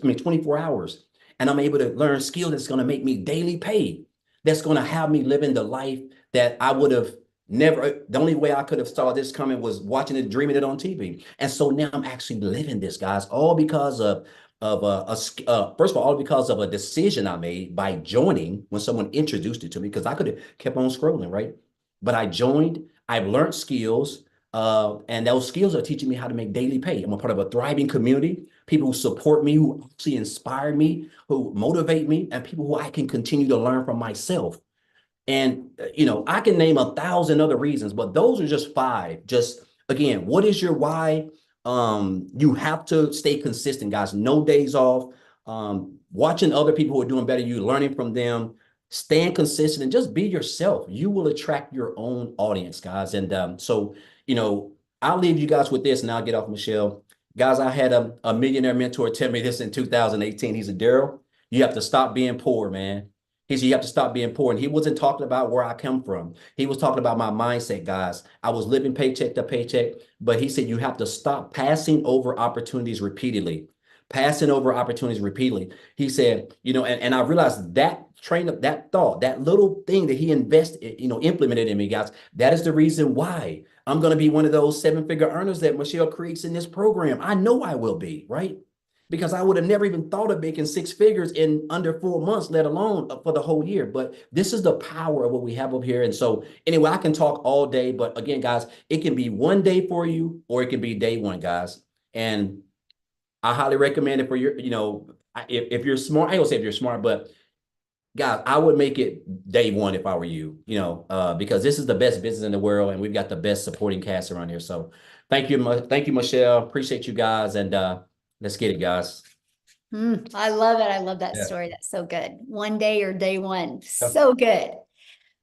And I'm able to learn skills that's going to make me daily pay. That's going to have me living the life that I would have never. The only way I could have saw this coming was watching it, dreaming it on TV. And so now I'm actually living this, guys, all because of first of all because of a decision I made by joining when someone introduced it to me, because I could have kept on scrolling, right? But I joined. I've learned skills. And those skills are teaching me how to make daily pay. I'm a part of a thriving community, people who support me, who actually inspire me, who motivate me, and people who I can continue to learn from myself. And, I can name 1,000 other reasons, but those are just 5. Just, again, what is your why? You have to stay consistent, guys. No days off. Watching other people who are doing better, you learning from them, staying consistent, and just be yourself. You will attract your own audience, guys. And so, I'll leave you guys with this and I'll get off, Michelle. Guys, I had a millionaire mentor tell me this in 2018. He said, Daryl, you have to stop being poor, man. He said, you have to stop being poor. And he wasn't talking about where I come from. He was talking about my mindset, guys. I was living paycheck to paycheck, but he said, you have to stop passing over opportunities repeatedly. Passing over opportunities repeatedly. He said, and I realized that train of that thought, that little thing that he invested, implemented in me, guys, that is the reason why I'm going to be one of those 7-figure earners that Michelle creates in this program. I know I will be, right? Because I would have never even thought of making 6 figures in under 4 months, let alone for the whole year. But this is the power of what we have up here. And so anyway, I can talk all day, but again, guys, it can be one day for you, or it can be day one, guys. And I highly recommend it for your, if you're smart, I don't say if you're smart, but guys, I would make it day one if I were you, because this is the best business in the world and we've got the best supporting cast around here. So thank you, Michelle. Appreciate you guys. And let's get it, guys. I love it. I love that story. That's so good. One day or day one. So good.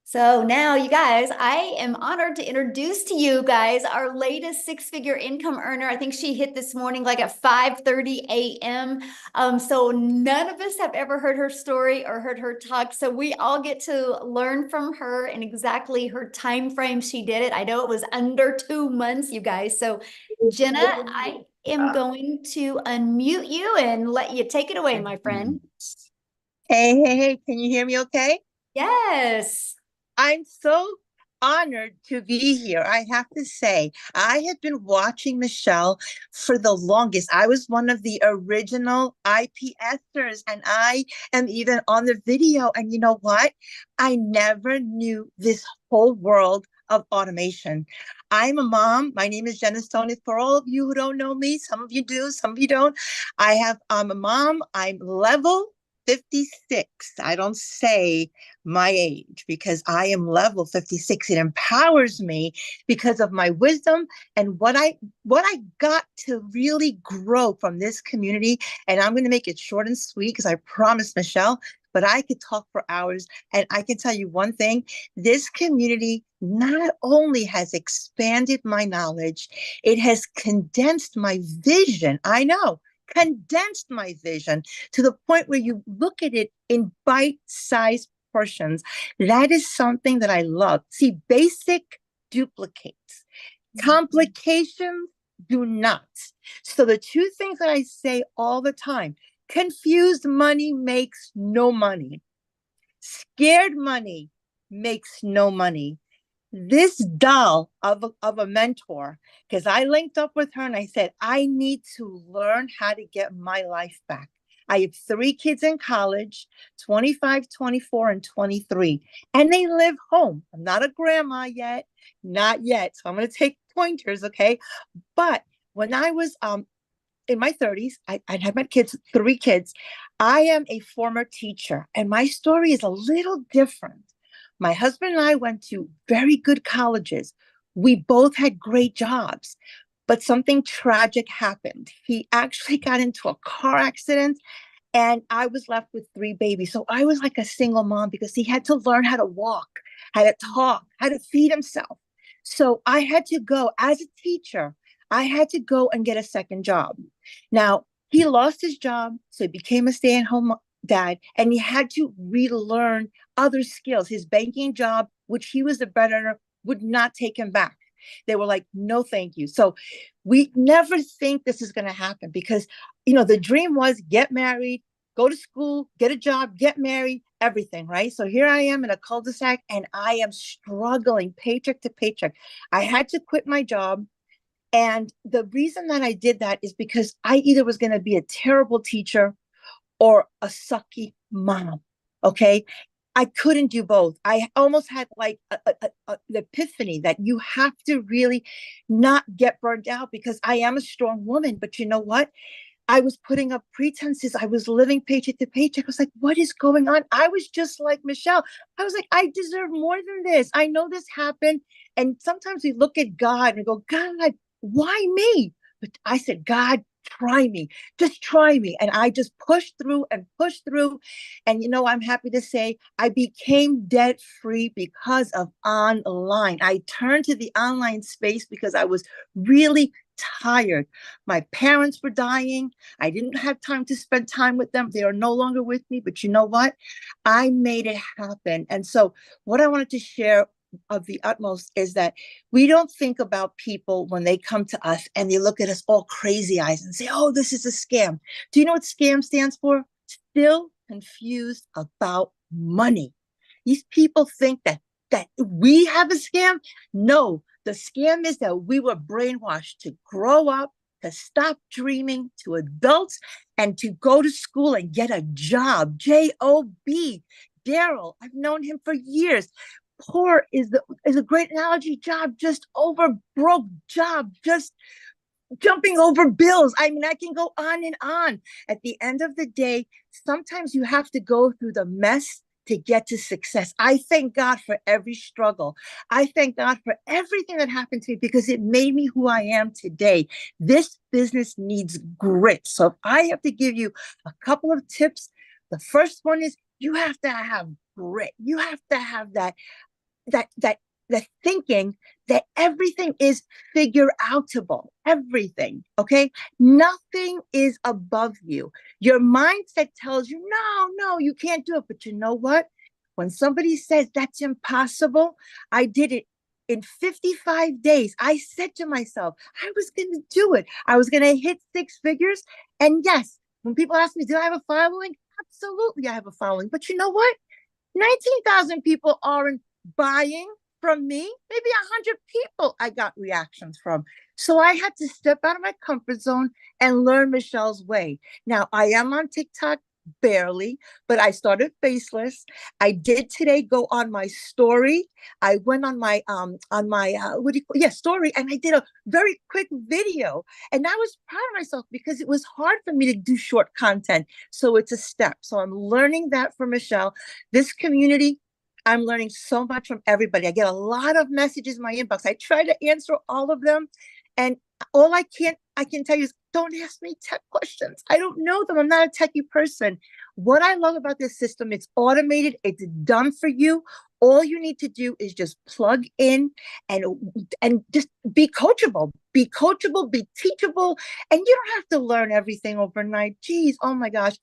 So now, you guys, I am honored to introduce to you guys our latest 6-figure income earner. I think she hit this morning like at 5:30 a.m. So none of us have ever heard her story or heard her talk. So we all get to learn from her and exactly her time frame she did it. I know it was under 2 months, you guys. So Jenna, am going to unmute you and let you take it away, my friend. Hey, can you hear me okay? Yes. I'm so honored to be here. I have to say, I have been watching Michelle for the longest. I was one of the original IPSers, and I am even on the video. And you know what? I never knew this whole world of automation. I'm a mom. My name is Jenna Stone. For all of you who don't know me, some of you do, some of you don't. I'm a mom. I'm level 56. I don't say my age because I am level 56. It empowers me because of my wisdom and what I got to really grow from this community. And I'm going to make it short and sweet because I promised Michelle, but I could talk for hours. And I can tell you one thing, this community not only has expanded my knowledge, it has condensed my vision. I know, condensed my vision to the point where you look at it in bite-sized portions. That is something that I love. See, basic duplicates. Complications do not. So the two things that I say all the time, confused money makes no money. Scared money makes no money. This doll of a mentor, because I linked up with her and I said, I need to learn how to get my life back. I have 3 kids in college, 25, 24, and 23, and they live home. I'm not a grandma yet, not yet. So I'm going to take pointers, okay? But when I was in my 30s, I had my kids, 3 kids. I am a former teacher, and my story is a little different. My husband and I went to very good colleges. We both had great jobs, but something tragic happened. He actually got into a car accident, and I was left with 3 babies. So I was like a single mom because he had to learn how to walk, how to talk, how to feed himself. So I had to go as a teacher. I had to go and get a second job. Now, he lost his job, so he became a stay-at-home dad, and he had to relearn other skills. His banking job, which he was the breadwinner, would not take him back. They were like, no, thank you. So we never think this is going to happen because, you know, the dream was get married, go to school, get a job, get married, everything, right? So here I am in a cul-de-sac and I am struggling paycheck to paycheck. I had to quit my job. And the reason that I did that is because I either was going to be a terrible teacher or a sucky mom. Okay. I couldn't do both. I almost had like an epiphany that you have to really not get burned out because I am a strong woman. But you know what? I was putting up pretenses. I was living paycheck to paycheck. I was like, what is going on? I was just like Michelle. I was like, I deserve more than this. I know this happened. And sometimes we look at God and go, God, why me? But I said, God, try me, just try me. And I just pushed through and pushed through. And, you know, I'm happy to say I became debt free because of online. I turned to the online space because I was really tired. My parents were dying. I didn't have time to spend time with them. They are no longer with me. But you know what? I made it happen. And so what I wanted to share of the utmost is that we don't think about people when they come to us and they look at us all crazy eyes and say, oh, this is a scam. Do you know what scam stands for? Still confused about money. These people think that we have a scam. No, the scam is that we were brainwashed to grow up, to stop dreaming, to adults, and to go to school and get a job. J-O-B. Daryl, I've known him for years. Poor is a great analogy. Job, just over broke. Job, just jumping over bills. I mean, I can go on and on. At the end of the day, sometimes you have to go through the mess to get to success. I thank God for every struggle. I thank God for everything that happened to me because it made me who I am today. This business needs grit. So if I have to give you a couple of tips, the first one is you have to have grit. You have to have that thinking that everything is figure outable, everything, okay? Nothing is above you. Your mindset tells you, no, you can't do it. But you know what? When somebody says that's impossible, I did it in 55 days, I said to myself, I was going to do it. I was going to hit 6 figures. And yes, when people ask me, do I have a following? Absolutely, I have a following. But you know what? 19,000 people aren't buying from me. Maybe 100 people I got reactions from. So I had to step out of my comfort zone and learn Michelle's way. Now, I am on TikTok barely, but I started faceless. I did today go on my story. I went on my what do you call, yeah, story, and I did a very quick video. And I was proud of myself because it was hard for me to do short content. So it's a step. So I'm learning that from Michelle. This community, I'm learning so much from everybody. I get a lot of messages in my inbox. I try to answer all of them. And all I can tell you is don't ask me tech questions. I don't know them. I'm not a techie person. What I love about this system, it's automated. It's done for you. All you need to do is just plug in and just be coachable, be teachable. And you don't have to learn everything overnight. Geez, oh my gosh.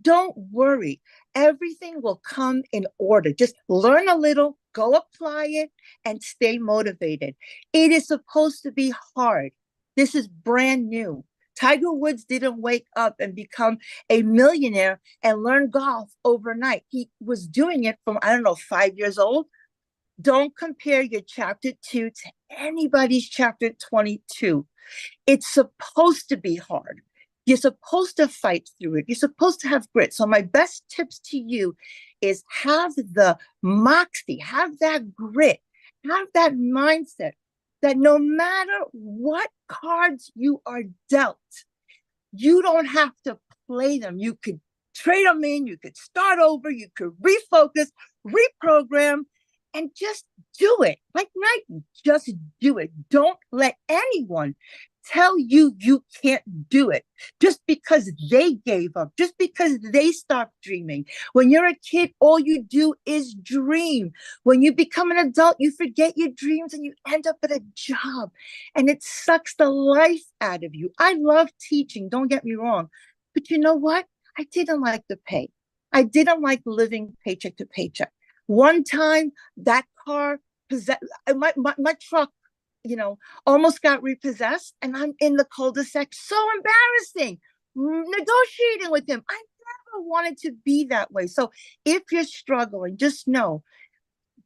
Don't worry. Everything will come in order. Just learn a little, go apply it, and stay motivated. It is supposed to be hard. This is brand new. Tiger Woods didn't wake up and become a millionaire and learn golf overnight. He was doing it from, 5 years old. Don't compare your chapter 2 to anybody's chapter 22. It's supposed to be hard. You're supposed to fight through it. You're supposed to have grit. So my best tips to you is have the moxie, have that grit, have that mindset that no matter what cards you are dealt, you don't have to play them. You could trade them in, you could start over, you could refocus, reprogram, and just do it. Like Nike, just do it. Don't let anyone tell you you can't do it just because they gave up, just because they stopped dreaming. When you're a kid, all you do is dream. When you become an adult, you forget your dreams and you end up at a job and it sucks the life out of you. I love teaching, don't get me wrong, but you know what? I didn't like the pay. I didn't like living paycheck to paycheck. One time that car, my truck, almost got repossessed, and I'm in the cul-de-sac. So embarrassing. Negotiating with him. I never wanted to be that way. So if you're struggling, just know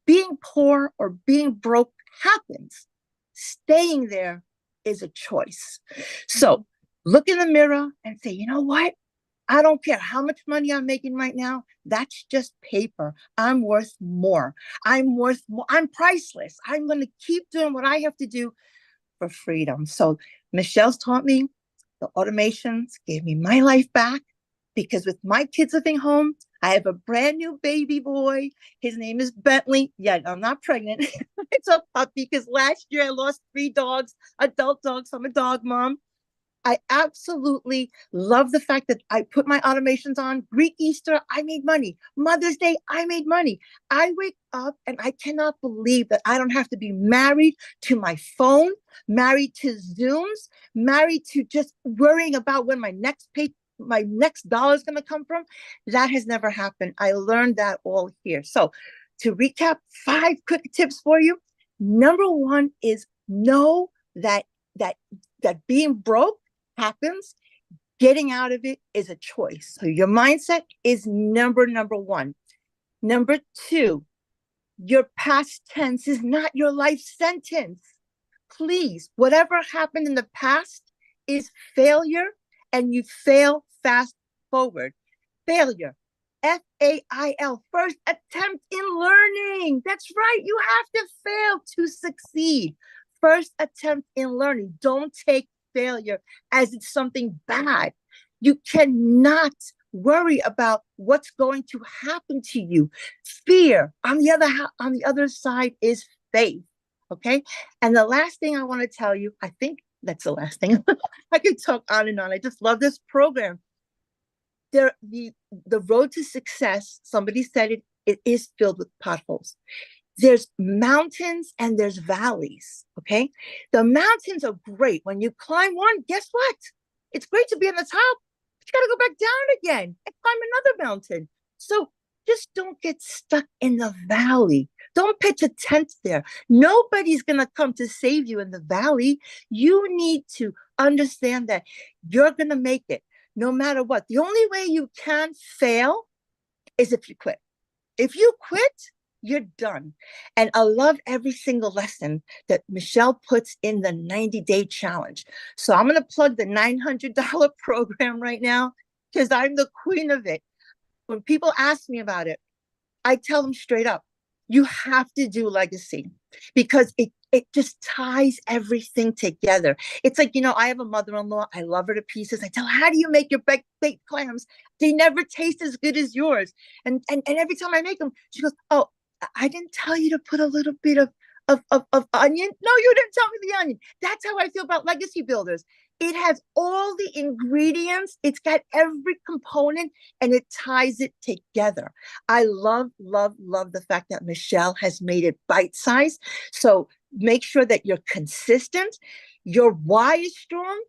being poor or being broke happens. Staying there is a choice. So look in the mirror and say, you know what? I don't care how much money I'm making right now. That's just paper. I'm worth more. I'm worth more. I'm priceless. I'm going to keep doing what I have to do for freedom. So Michelle's taught me the automations, gave me my life back, because with my kids living home, I have a brand new baby boy. His name is Bentley. Yeah, I'm not pregnant. It's a puppy because last year I lost 3 dogs, adult dogs. I'm a dog mom. I absolutely love the fact that I put my automations on. Greek Easter, I made money. Mother's Day, I made money. I wake up and I cannot believe that I don't have to be married to my phone, married to Zooms, married to just worrying about when my next dollar is going to come from. That has never happened. I learned that all here. So to recap, 5 quick tips for you. Number 1 is know that being broke happens. Getting out of it is a choice. So your mindset is number 1. Number 2, your past tense is not your life sentence. Please, whatever happened in the past is failure, and you fail fast forward. Failure, F-A-I-L, first attempt in learning. That's right. You have to fail to succeed. First attempt in learning. Don't take failure as it's something bad. You cannot worry about what's going to happen to you. Fear, on the other side, is faith. Okay. And the last thing I want to tell you, I think that's the last thing. I could talk on and on. I just love this program. The road to success, somebody said it is filled with potholes. There's mountains and there's valleys, okay? The mountains are great. When you climb one, guess what? It's great to be on the top, but you got to go back down again and climb another mountain. So just don't get stuck in the valley. Don't pitch a tent there. Nobody's going to come to save you in the valley. You need to understand that you're going to make it no matter what. The only way you can fail is if you quit. If you quit, you're done. And I love every single lesson that Michelle puts in the 90-day challenge. So I'm going to plug the $900 program right now because I'm the queen of it. When people ask me about it, I tell them straight up, you have to do legacy because it just ties everything together. It's like, I have a mother-in-law. I love her to pieces. I tell her, how do you make your baked clams? They never taste as good as yours. And every time I make them, she goes, oh, I didn't tell you to put a little bit of onion. No, you didn't tell me the onion. That's how I feel about Legacy Builders. It has all the ingredients. It's got every component and it ties it together. I love, love, love the fact that Michelle has made it bite-sized. So make sure that you're consistent. Your why is strong.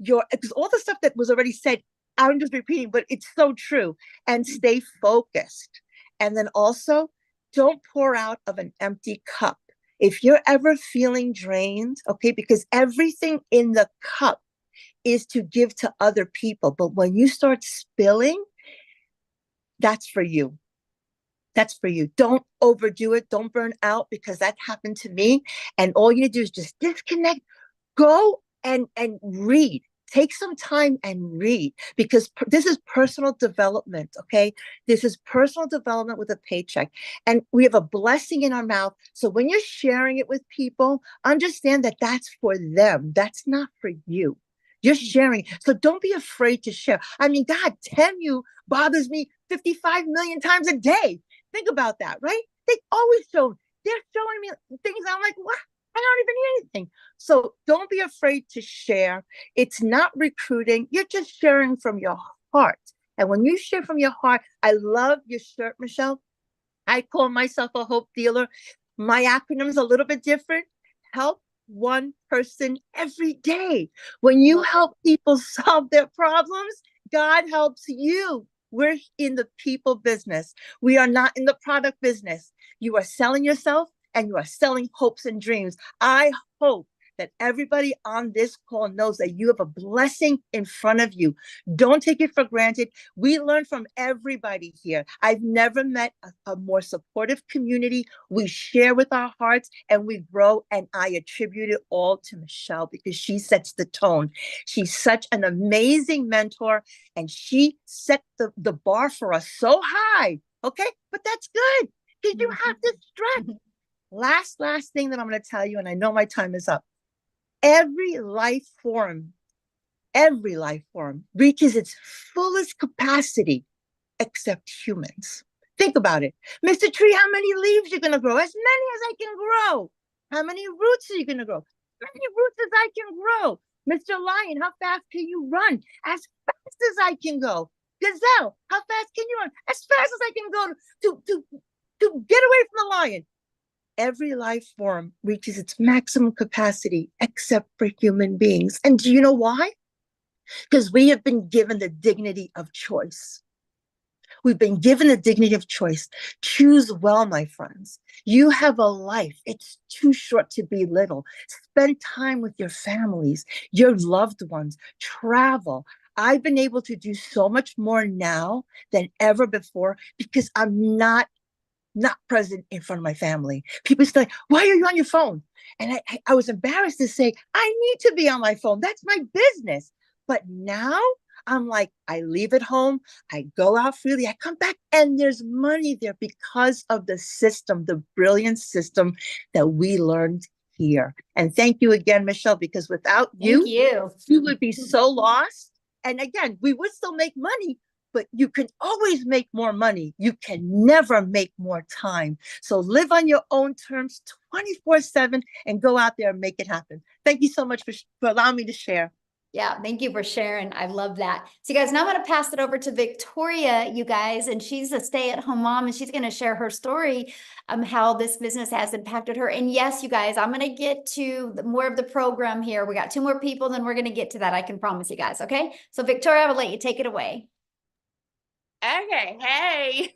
Because all the stuff that was already said, I'm just repeating, but it's so true. And stay focused. And then also, don't pour out of an empty cup. If you're ever feeling drained, okay, because everything in the cup is to give to other people. But when you start spilling, that's for you. That's for you. Don't overdo it. Don't burn out because that happened to me. And all you need to do is just disconnect. Go and read. Take some time and read because this is personal development, okay? This is personal development with a paycheck. And we have a blessing in our mouth. So when you're sharing it with people, understand that that's for them. That's not for you. You're sharing. So don't be afraid to share. I mean, God, Temu bothers me 55 million times a day. Think about that, right? They're showing me things. I'm like, what? I don't even need anything. So don't be afraid to share. It's not recruiting. You're just sharing from your heart. And when you share from your heart, I love your shirt, Michelle. I call myself a hope dealer. My acronym is a little bit different. Help one person every day. When you help people solve their problems, God helps you. We're in the people business. We are not in the product business. You are selling yourself and you are selling hopes and dreams. I hope that everybody on this call knows that you have a blessing in front of you. Don't take it for granted. We learn from everybody here. I've never met a more supportive community. We share with our hearts and we grow. And I attribute it all to Michelle because she sets the tone. She's such an amazing mentor and she set the bar for us so high. Okay, but that's good because you have to stretch. Last thing that I'm going to tell you, and I know my time is up. Every life form reaches its fullest capacity except humans. Think about it. Mr. Tree, how many leaves are you going to grow? As many as I can grow. How many roots are you going to grow? As many roots as I can grow. Mr. Lion, how fast can you run? As fast as I can go. Gazelle, how fast can you run? As fast as I can go to get away from the lion. Every life form reaches its maximum capacity except for human beings. And do you know why? Because we have been given the dignity of choice. We've been given the dignity of choice. Choose well, my friends. You have a life. It's too short to be little. Spend time with your families, your loved ones. Travel. I've been able to do so much more now than ever before because I'm not present in front of my family. People say, why are you on your phone? And I was embarrassed to say, I need to be on my phone. That's my business. But now I'm like, I leave it home. I go out freely. I come back and there's money there because of the system, the brilliant system that we learned here. And thank you again, Michelle, because without you would be so lost. And again, we would still make money, but you can always make more money. You can never make more time. So live on your own terms 24/7 and go out there and make it happen. Thank you so much for allowing me to share. Yeah, thank you for sharing. I love that. So you guys, now I'm going to pass it over to Victoria, you guys, and she's a stay-at-home mom, and she's going to share her story, how this business has impacted her. And yes, you guys, I'm going to get to more of the program here. We got 2 more people, then we're going to get to that. I can promise you guys. Okay. So Victoria, I will let you take it away. Okay, hey.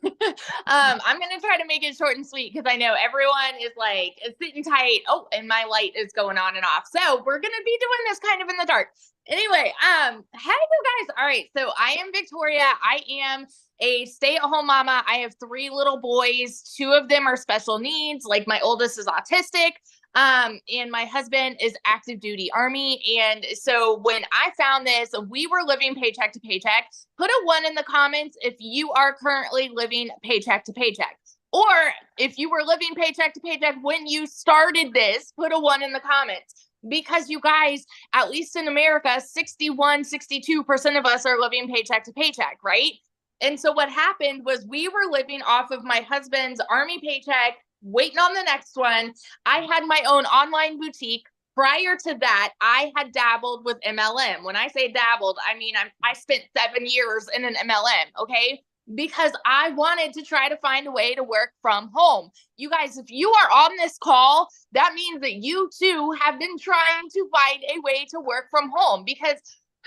I'm gonna try to make it short and sweet because I know everyone is like sitting tight. Oh, and my light is going on and off. So we're gonna be doing this kind of in the dark. Anyway, hey you guys. All right, so I am Victoria. I am a stay-at-home mama. I have 3 little boys. 2 of them are special needs. Like my oldest is autistic. And my husband is active duty Army. And so when I found this, we were living paycheck to paycheck. Put a 1 in the comments if you are currently living paycheck to paycheck. Or if you were living paycheck to paycheck when you started this, put a 1 in the comments. Because you guys, at least in America, 62% of us are living paycheck to paycheck, right? And so what happened was we were living off of my husband's Army paycheck, waiting on the next one. I had my own online boutique. Prior to that, I had dabbled with MLM. When I say dabbled, I mean, I spent 7 years in an MLM, okay? Because I wanted to try to find a way to work from home. You guys, if you are on this call, that means that you too have been trying to find a way to work from home, because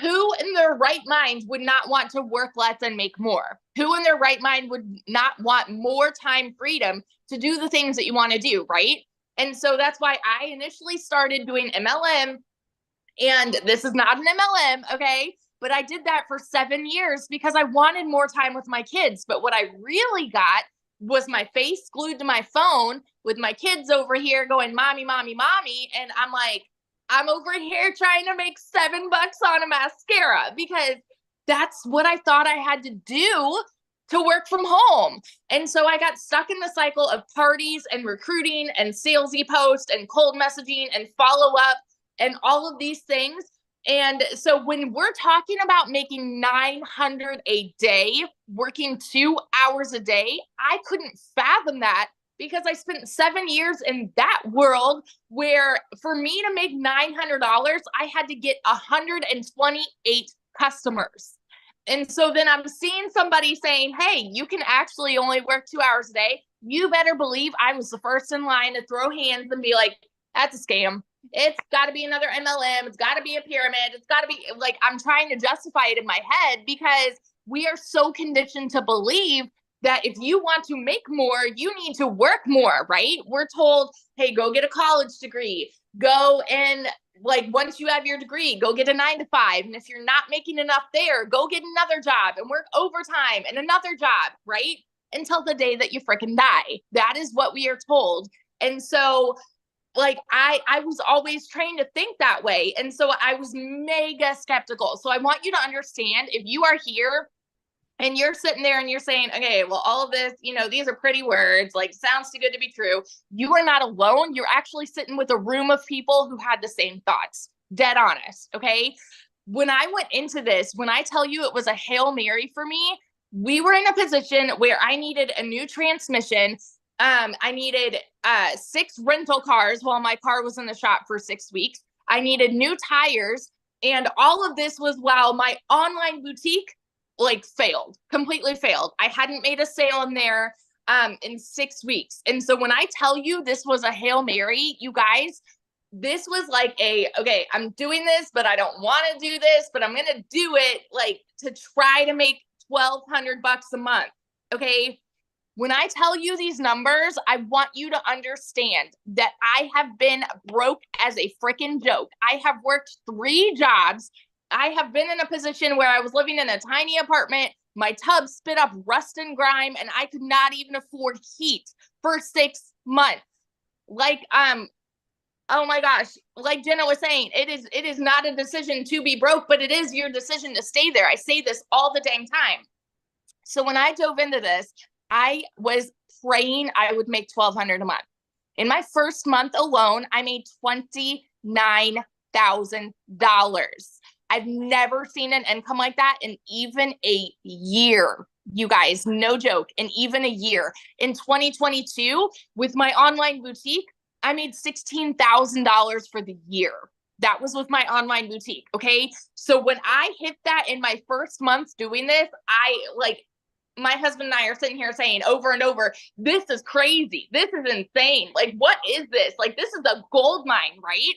who in their right mind would not want to work less and make more? Who in their right mind would not want more time freedom to do the things that you want to do, right? And so that's why I initially started doing MLM. And this is not an MLM, okay? But I did that for 7 years because I wanted more time with my kids. But what I really got was my face glued to my phone with my kids over here going, mommy, mommy, mommy. And I'm like, I'm over here trying to make $7 on a mascara because that's what I thought I had to do to work from home. And so I got stuck in the cycle of parties and recruiting and salesy posts and cold messaging and follow up and all of these things. And so when we're talking about making $900 a day, working 2 hours a day, I couldn't fathom that, because I spent 7 years in that world where for me to make $900, I had to get 128 customers. And so then I'm seeing somebody saying, hey, you can actually only work 2 hours a day. You better believe I was the first in line to throw hands and be like, that's a scam. It's got to be another MLM. It's got to be a pyramid. It's got to be like, I'm trying to justify it in my head because we are so conditioned to believe that if you want to make more, you need to work more, right? We're told, hey, go get a college degree. Go and like, once you have your degree, go get a 9-to-5. And if you're not making enough there, go get another job and work overtime and another job, right? Until the day that you freaking die. That is what we are told. And so like, I was always trained to think that way. And so I was mega skeptical. So I want you to understand, if you are here and you're sitting there and you're saying, okay, well, all of this, you know, these are pretty words, like, sounds too good to be true. You are not alone. You're actually sitting with a room of people who had the same thoughts. Dead honest. Okay. When I went into this, when I tell you it was a Hail Mary for me, we were in a position where I needed a new transmission. I needed 6 rental cars while my car was in the shop for 6 weeks. I needed new tires. And all of this was while my online boutique like completely failed. I hadn't made a sale in there in 6 weeks. And so when I tell you this was a Hail Mary, you guys, this was like okay, I'm doing this, but I don't want to do this, but I'm going to do it like to try to make $1,200 a month. Okay. When I tell you these numbers, I want you to understand that I have been broke as a freaking joke. I have worked 3 jobs. I have been in a position where I was living in a tiny apartment. My tub spit up rust and grime, and I could not even afford heat for 6 months. Like, oh my gosh, like Jenna was saying, it is not a decision to be broke, but it is your decision to stay there. I say this all the dang time. So when I dove into this, I was praying I would make $1,200 a month. In my first month alone, I made $29,000. I've never seen an income like that in even a year. You guys, no joke, in even a year. In 2022, with my online boutique, I made $16,000 for the year. That was with my online boutique, okay? So when I hit that in my first month doing this, my husband and I are sitting here saying over and over, this is crazy. This is insane. Like, what is this? Like, this is a gold mine, right?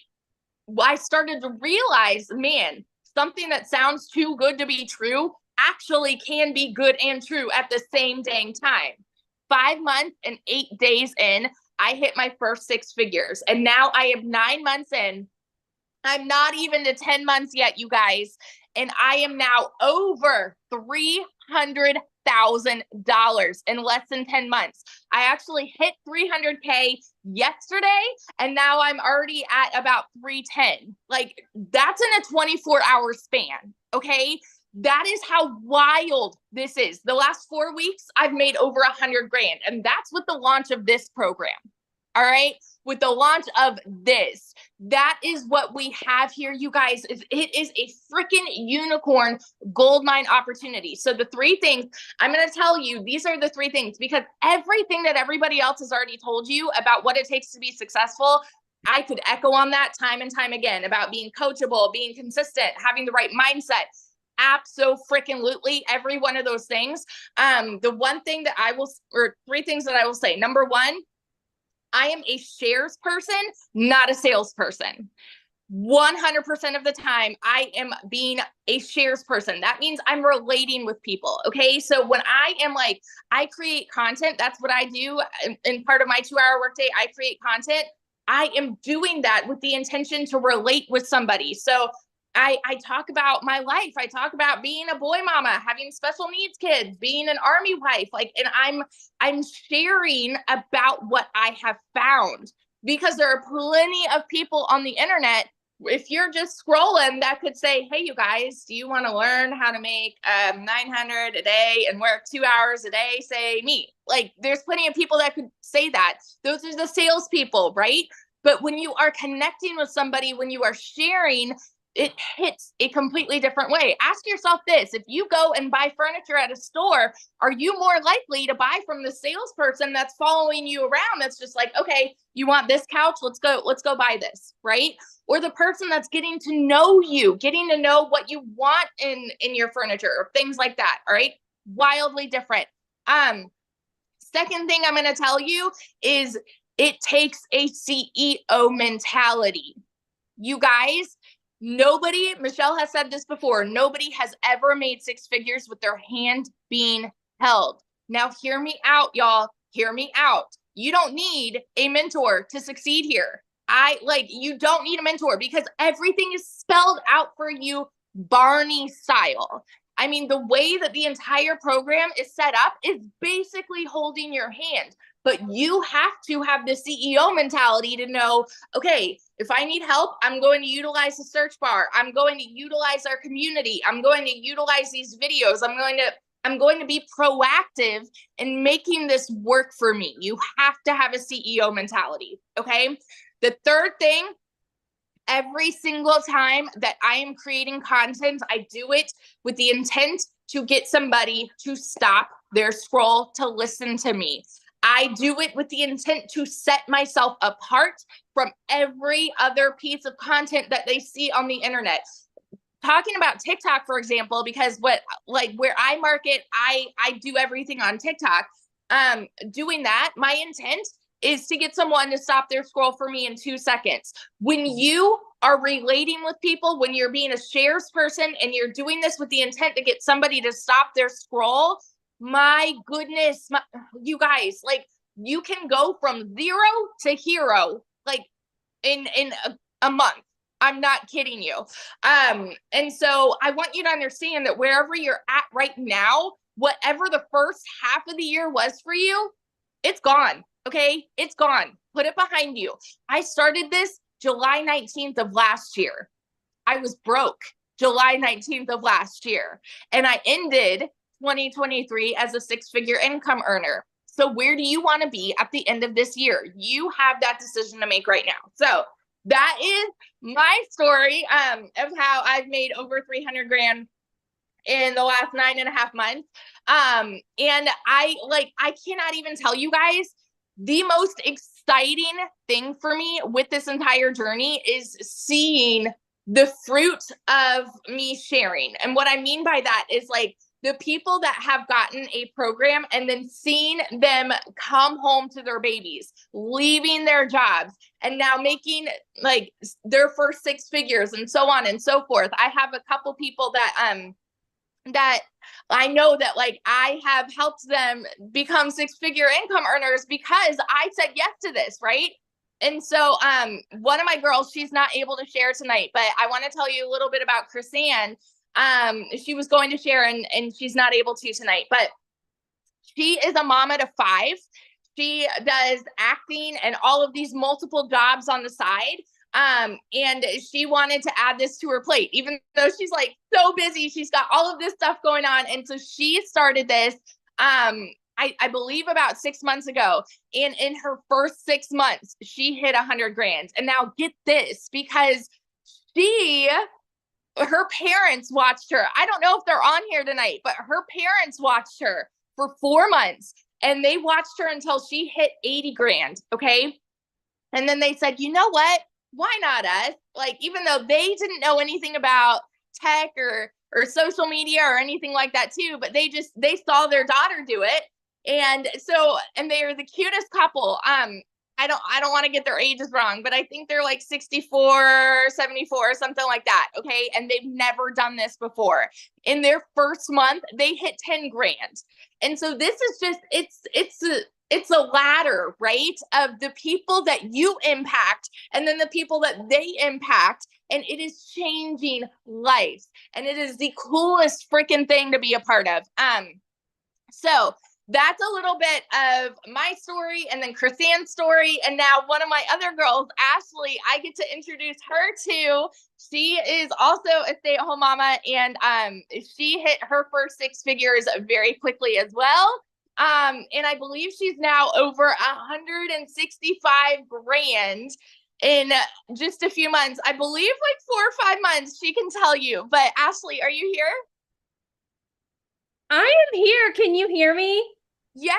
I started to realize, man, something that sounds too good to be true actually can be good and true at the same dang time. 5 months and 8 days in, I hit my first 6 figures. And now I am 9 months in. I'm not even to 10 months yet, you guys. And I am now over $300,000 in less than 10 months. I actually hit 300K yesterday, and now I'm already at about 310. Like, that's in a 24-hour span, okay? That is how wild this is. The last 4 weeks, I've made over 100 grand, and that's with the launch of this program. All right. With the launch of this, that is what we have here, you guys. It is a freaking unicorn goldmine opportunity. So the 3 things I'm going to tell you, these are the 3 things, because everything that everybody else has already told you about what it takes to be successful, I could echo on that time and time again about being coachable, being consistent, having the right mindset. Abso-freaking-lutely, every one of those things. The one thing that I will, or 3 things that I will say. Number 1, I am a shares person, not a salesperson. 100% of the time, I am being a shares person. That means I'm relating with people. Okay. So when I am like, I create content, that's what I do. In part of my 2-hour workday, I create content. I am doing that with the intention to relate with somebody. So I talk about my life. I talk about being a boy mama, having special needs kids, being an army wife, like, and I'm sharing about what I have found, because there are plenty of people on the internet, if you're just scrolling, that could say, hey, you guys, do you want to learn how to make 900 a day and work 2 hours a day? Say me. Like, there's plenty of people that could say that. Those are the salespeople, right? But when you are connecting with somebody, when you are sharing, it hits a completely different way. Ask yourself this: if you go and buy furniture at a store, are you more likely to buy from the salesperson that's following you around, that's just like, okay, you want this couch, let's go buy this, right? Or the person that's getting to know you, getting to know what you want in your furniture, or things like that, all right? Wildly different. Second thing I'm going to tell you is it takes a CEO mentality. You guys, nobody, Michelle has said this before, nobody has ever made 6 figures with their hand being held. Now, hear me out, y'all. Hear me out. You don't need a mentor to succeed here. You don't need a mentor, because everything is spelled out for you Barney style. I mean, the way that the entire program is set up is basically holding your hand. But you have to have the CEO mentality to know, okay, if I need help, I'm going to utilize the search bar. I'm going to utilize our community. I'm going to utilize these videos. I'm going to be proactive in making this work for me. You have to have a CEO mentality, okay? The third thing, every single time that I am creating content, I do it with the intent to get somebody to stop their scroll to listen to me. I do it with the intent to set myself apart from every other piece of content that they see on the internet. Talking about TikTok, for example, because where I market, I do everything on TikTok. Doing that, my intent is to get someone to stop their scroll for me in 2 seconds. When you are relating with people, when you're being a shares person and you're doing this with the intent to get somebody to stop their scroll, my goodness, you guys, like, you can go from 0 to hero, like in a month. I'm not kidding you. And so I want you to understand that wherever you're at right now, whatever the first half of the year was for you, it's gone. Okay. It's gone. Put it behind you. I started this July 19th of last year. I was broke July 19th of last year, and I ended 2023 as a 6-figure income earner. So where do you want to be at the end of this year? You have that decision to make right now. So that is my story of how I've made over 300 grand in the last 9.5 months. And I cannot even tell you guys, the most exciting thing for me with this entire journey is seeing the fruit of me sharing. And what I mean by that is, like, the people that have gotten a program and then seeing them come home to their babies, leaving their jobs, and now making like their first 6 figures and so on and so forth. I have a couple people that that I know that like I have helped them become 6-figure income earners because I said yes to this, right? And so one of my girls, she's not able to share tonight, but I want to tell you a little bit about Chrisanne. She was going to share and she's not able to tonight, but she is a mama to 5. She does acting and all of these multiple jobs on the side. And she wanted to add this to her plate, even though she's like so busy. She's got all of this stuff going on. And so she started this, I believe about 6 months ago. And in her first 6 months, she hit 100 grand. And now get this, because her parents watched her. I don't know if they're on here tonight, but her parents watched her for 4 months and they watched her until she hit 80 grand. Okay. And then they said, you know what? Why not us? Like, even though they didn't know anything about tech or social media or anything like that too, but they saw their daughter do it. And so, and they're the cutest couple. I don't want to get their ages wrong, but I think they're like 64, 74, something like that. Okay. And they've never done this before. In their first month, they hit 10 grand. And so this is just, it's a ladder, right? Of the people that you impact and then the people that they impact. And it is changing lives. And it is the coolest freaking thing to be a part of. So that's a little bit of my story and then Chrisanne's story. And now one of my other girls, Ashley, I get to introduce her to. She is also a stay-at-home mama, and she hit her first 6 figures very quickly as well. And I believe she's now over 165 grand in just a few months. I believe like 4 or 5 months, she can tell you. But Ashley, are you here? I am here. Can you hear me? Yes.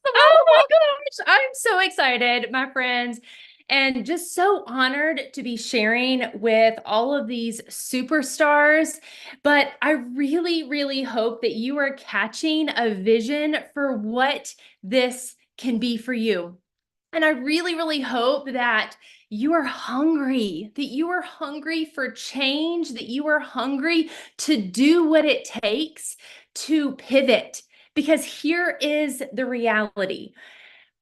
Oh my gosh. I'm so excited, my friends, and just so honored to be sharing with all of these superstars. But I really, really hope that you are catching a vision for what this can be for you. And I really, really hope that you are hungry for change, that you are hungry to do what it takes to pivot. Because here is the reality.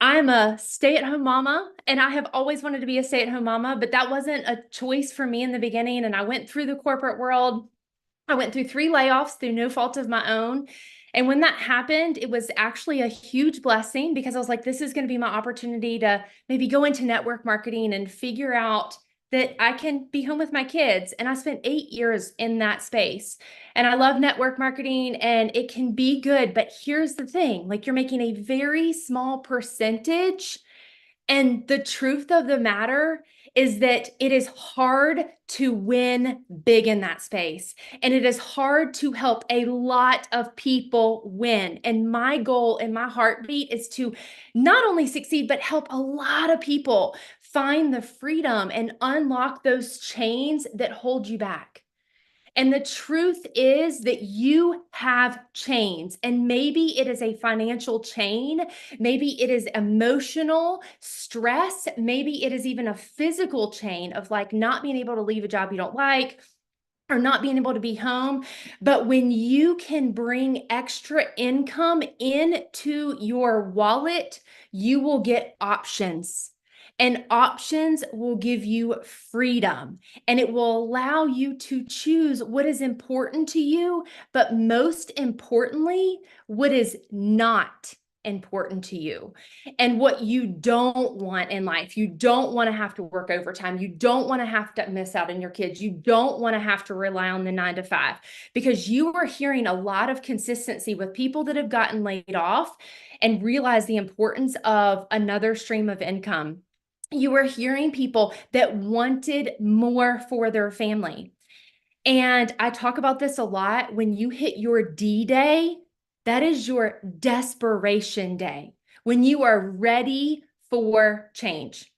I'm a stay-at-home mama, and I have always wanted to be a stay-at-home mama, but that wasn't a choice for me in the beginning. And I went through the corporate world. I went through 3 layoffs through no fault of my own. And when that happened, it was actually a huge blessing, because I was like, this is going to be my opportunity to maybe go into network marketing and figure out that I can be home with my kids. And I spent 8 years in that space. And I love network marketing, and it can be good. But here's the thing, like, you're making a very small percentage. And the truth of the matter is that it is hard to win big in that space. And it is hard to help a lot of people win. And my goal and my heartbeat is to not only succeed, but help a lot of people find the freedom and unlock those chains that hold you back. And the truth is that you have chains, and maybe it is a financial chain. Maybe it is emotional stress. Maybe it is even a physical chain of like not being able to leave a job you don't like, or not being able to be home. But when you can bring extra income into your wallet, you will get options. And options will give you freedom, and it will allow you to choose what is important to you, but most importantly, what is not important to you and what you don't want in life. You don't want to have to work overtime. You don't want to have to miss out on your kids. You don't want to have to rely on the 9 to 5, because you are hearing a lot of consistency with people that have gotten laid off and realize the importance of another stream of income. You were hearing people that wanted more for their family. And I talk about this a lot. When you hit your D-Day, that is your desperation day, when you are ready for change.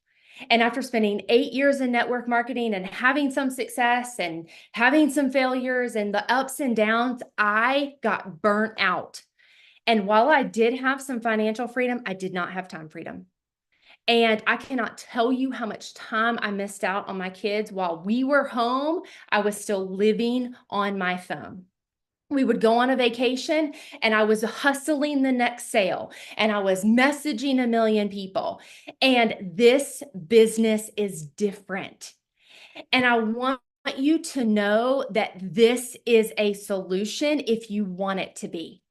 And after spending 8 years in network marketing and having some success and having some failures and the ups and downs, I got burnt out. And while I did have some financial freedom, I did not have time freedom. And I cannot tell you how much time I missed out on my kids. While we were home, I was still living on my phone. We would go on a vacation and I was hustling the next sale and I was messaging a million people. And this business is different. And I want you to know that this is a solution if you want it to be.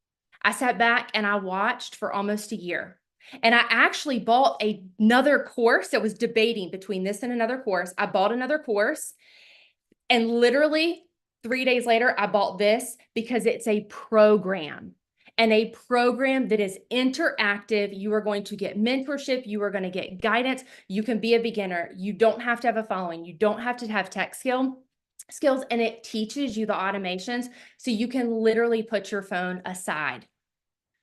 I sat back and I watched for almost a year. And I actually bought another course. I was debating between this and another course. I bought another course, and literally 3 days later, I bought this because it's a program, and a program that is interactive. You are going to get mentorship. You are going to get guidance. You can be a beginner. You don't have to have a following. You don't have to have tech skills, and it teaches you the automations so you can literally put your phone aside.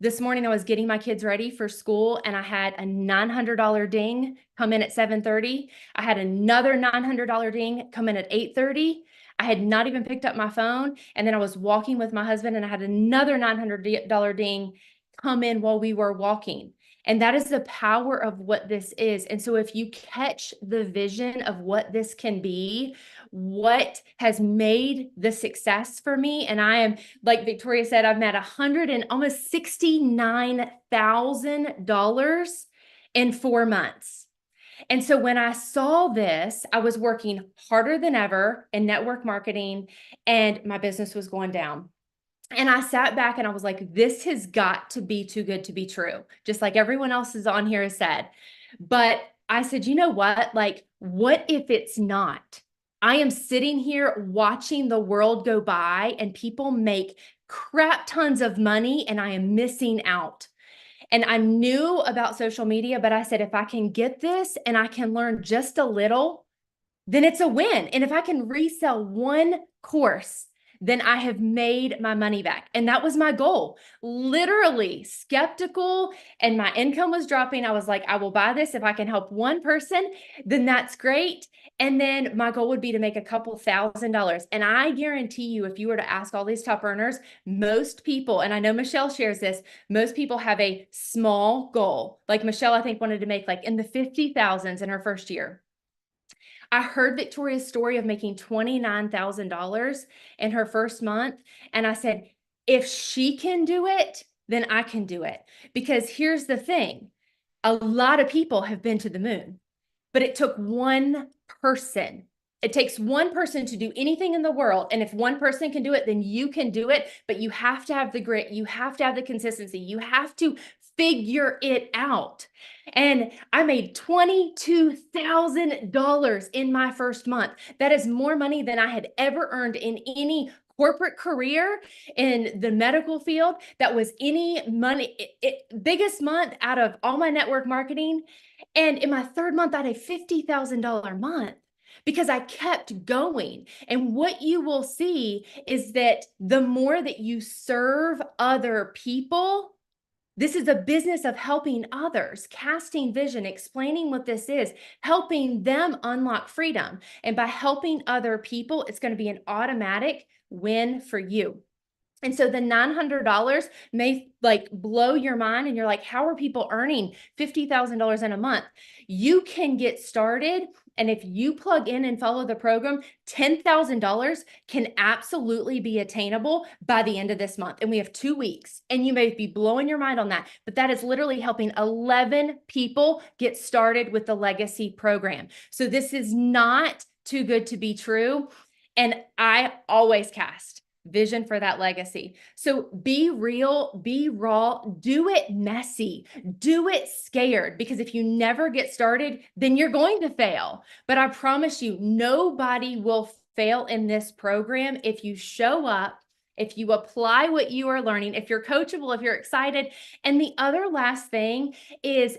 This morning, I was getting my kids ready for school and I had a $900 ding come in at 7:30. I had another $900 ding come in at 8:30. I had not even picked up my phone. And then I was walking with my husband and I had another $900 ding come in while we were walking. And that is the power of what this is. And so if you catch the vision of what this can be, what has made the success for me, and I am, like Victoria said, I've made almost $69,000 in 4 months. And so when I saw this, I was working harder than ever in network marketing and my business was going down. And I sat back and I was like, this has got to be too good to be true, just like everyone else is on here has said. But I said, you know what? Like, what if it's not? I am sitting here watching the world go by and people make crap tons of money and I am missing out. And I knew about social media, but I said, if I can get this and I can learn just a little, then it's a win. And if I can resell one course, then I have made my money back. And that was my goal. Literally skeptical and my income was dropping. I was like, I will buy this. If I can help one person, then that's great. And then my goal would be to make a couple $1,000s. And I guarantee you, if you were to ask all these top earners, most people, and I know Michelle shares this, most people have a small goal. Like Michelle, I think wanted to make like in the 50,000s in her first year. I heard Victoria's story of making $29,000 in her first month. And I said, if she can do it, then I can do it. Because here's the thing. A lot of people have been to the moon, but it took one person. It takes one person to do anything in the world. And if one person can do it, then you can do it. But you have to have the grit. You have to have the consistency. You have to figure it out. And I made $22,000 in my first month. That is more money than I had ever earned in any corporate career in the medical field. That was any money, biggest month out of all my network marketing. And in my third month, I had a $50,000 month because I kept going. And what you will see is that the more that you serve other people, this is a business of helping others, casting vision, explaining what this is, helping them unlock freedom. And by helping other people, it's going to be an automatic win for you. And so the $900 may like blow your mind and you're like, how are people earning $50,000 in a month? You can get started. And if you plug in and follow the program, $10,000 can absolutely be attainable by the end of this month. And we have 2 weeks and you may be blowing your mind on that, but that is literally helping 11 people get started with the Legacy program. So this is not too good to be true. And I always cast vision for that legacy. So be real, be raw, do it messy, do it scared, because if you never get started, then you're going to fail. But I promise you, nobody will fail in this program if you show up, if you apply what you are learning, if you're coachable, if you're excited. And the other last thing is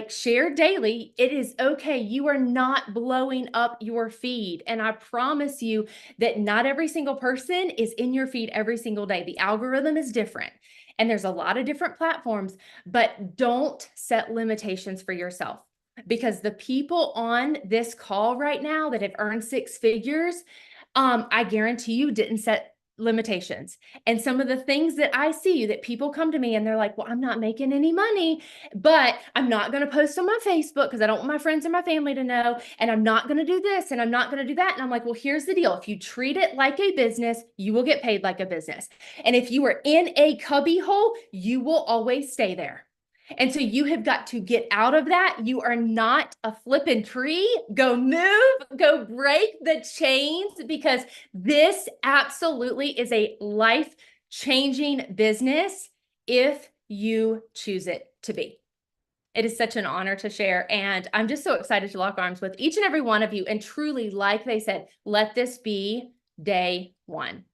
share daily. It is okay. You are not blowing up your feed. And I promise you that not every single person is in your feed every single day. The algorithm is different and there's a lot of different platforms, but don't set limitations for yourself, because the people on this call right now that have earned 6 figures, I guarantee you didn't set limitations. And some of the things that I see that people come to me and they're like, well, I'm not making any money, but I'm not going to post on my Facebook because I don't want my friends or my family to know. And I'm not going to do this and I'm not going to do that. And I'm like, well, here's the deal. If you treat it like a business, you will get paid like a business. And if you are in a cubby hole, you will always stay there. And so you have got to get out of that. You are not a flipping tree. Go move, go break the chains, because this absolutely is a life-changing business if you choose it to be. It is such an honor to share. And I'm just so excited to lock arms with each and every one of you. And truly, like they said, let this be day one.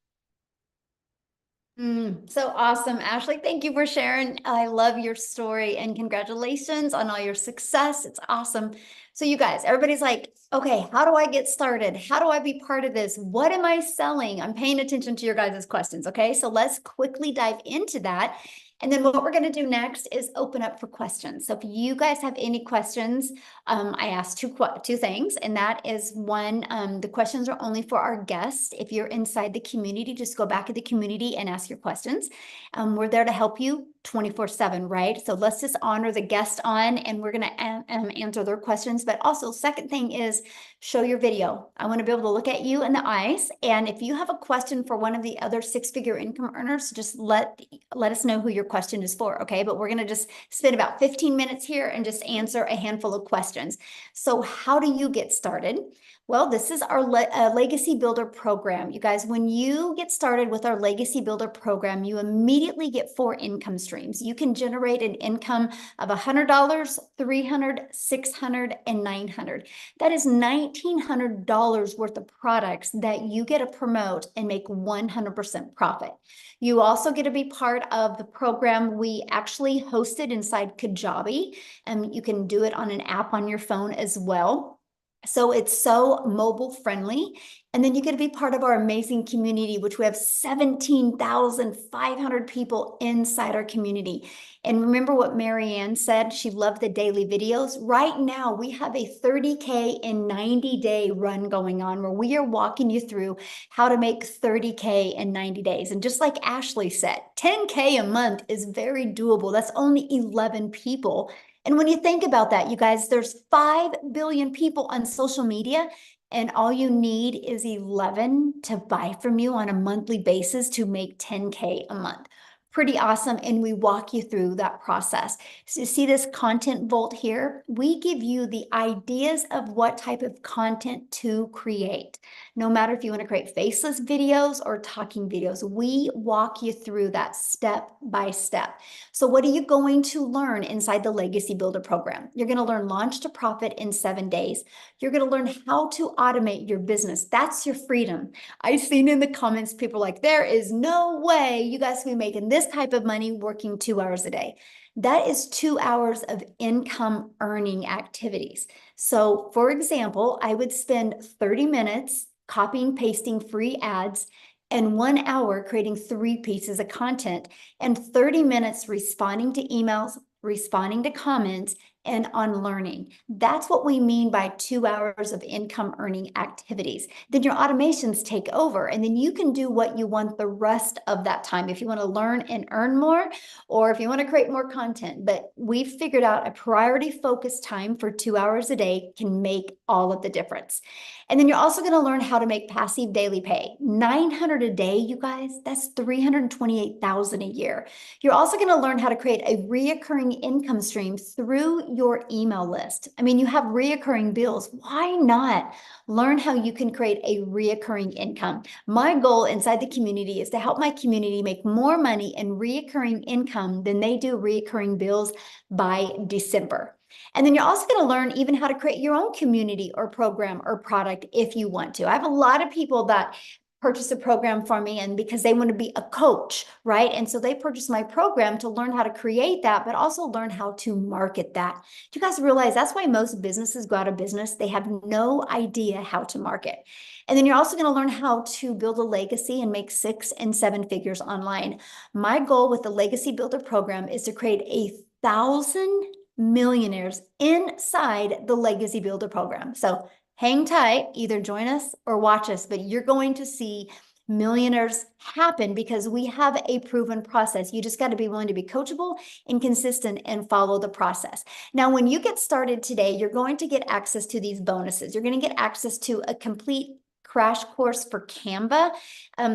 So awesome, Ashley. Thank you for sharing. I love your story and congratulations on all your success. It's awesome. So you guys, everybody's like, okay, how do I get started? How do I be part of this? What am I selling? I'm paying attention to your guys' questions. Okay, so let's quickly dive into that. And then what we're going to do next is open up for questions. So if you guys have any questions, I asked two things, and that is one, the questions are only for our guests. If you're inside the community, just go back to the community and ask your questions. We're there to help you 24/7, right? So let's just honor the guest on, and we're going to answer their questions. But also, second thing is show your video. I want to be able to look at you in the eyes. And if you have a question for one of the other six-figure income earners, just let us know who your question is for, okay? But we're going to just spend about 15 minutes here and just answer a handful of questions. So how do you get started? Well, this is our Legacy Builder program. You guys, when you get started with our Legacy Builder program, you immediately get 4 income streams. You can generate an income of $100, $300, $600, and $900. That is $1,900 worth of products that you get to promote and make 100% profit. You also get to be part of the program we actually hosted inside Kajabi, and you can do it on an app on your phone as well. So it's so mobile friendly. And then you get to be part of our amazing community, which we have 17,500 people inside our community. And remember what Marianne said, she loved the daily videos. Right now, we have a 30K in 90-day run going on where we are walking you through how to make 30K in 90 days. And just like Ashley said, 10K a month is very doable. That's only 11 people. And when you think about that, you guys, there's 5 billion people on social media, and all you need is 11 to buy from you on a monthly basis to make 10K a month. Pretty awesome. And we walk you through that process. So you see this content vault here? We give you the ideas of what type of content to create. No matter if you want to create faceless videos or talking videos, we walk you through that step by step. So what are you going to learn inside the Legacy Builder program? You're going to learn launch to profit in 7 days. You're going to learn how to automate your business. That's your freedom. I've seen in the comments, people like, there is no way you guys can be making this type of money working 2 hours a day. That is 2 hours of income earning activities. So for example, I would spend 30 minutes copying, pasting free ads, and 1 hour creating 3 pieces of content, and 30 minutes responding to emails, responding to comments, and on learning. That's what we mean by 2 hours of income earning activities. Then your automations take over, and then you can do what you want the rest of that time. If you want to learn and earn more, or if you want to create more content, but we've figured out a priority focused time for 2 hours a day can make all of the difference. And then you're also going to learn how to make passive daily pay. $900 a day, you guys, that's $328,000 a year. You're also going to learn how to create a reoccurring income stream through your email list. I mean, you have reoccurring bills. Why not learn how you can create a reoccurring income? My goal inside the community is to help my community make more money in reoccurring income than they do reoccurring bills by December. And then you're also going to learn even how to create your own community or program or product if you want to. I have a lot of people that purchase a program from me, and because they want to be a coach, right? And so they purchase my program to learn how to create that, but also learn how to market that. Do you guys realize that's why most businesses go out of business? They have no idea how to market. And then you're also going to learn how to build a legacy and make 6 and 7 figures online. My goal with the Legacy Builder program is to create 1,000 millionaires inside the Legacy Builder program. So hang tight, either join us or watch us, but you're going to see Millionaires happen because we have a proven process. You just got to be willing to be coachable and consistent and follow the process. Now, when you get started today, you're going to get access to these bonuses. You're going to get access to a complete crash course for Canva.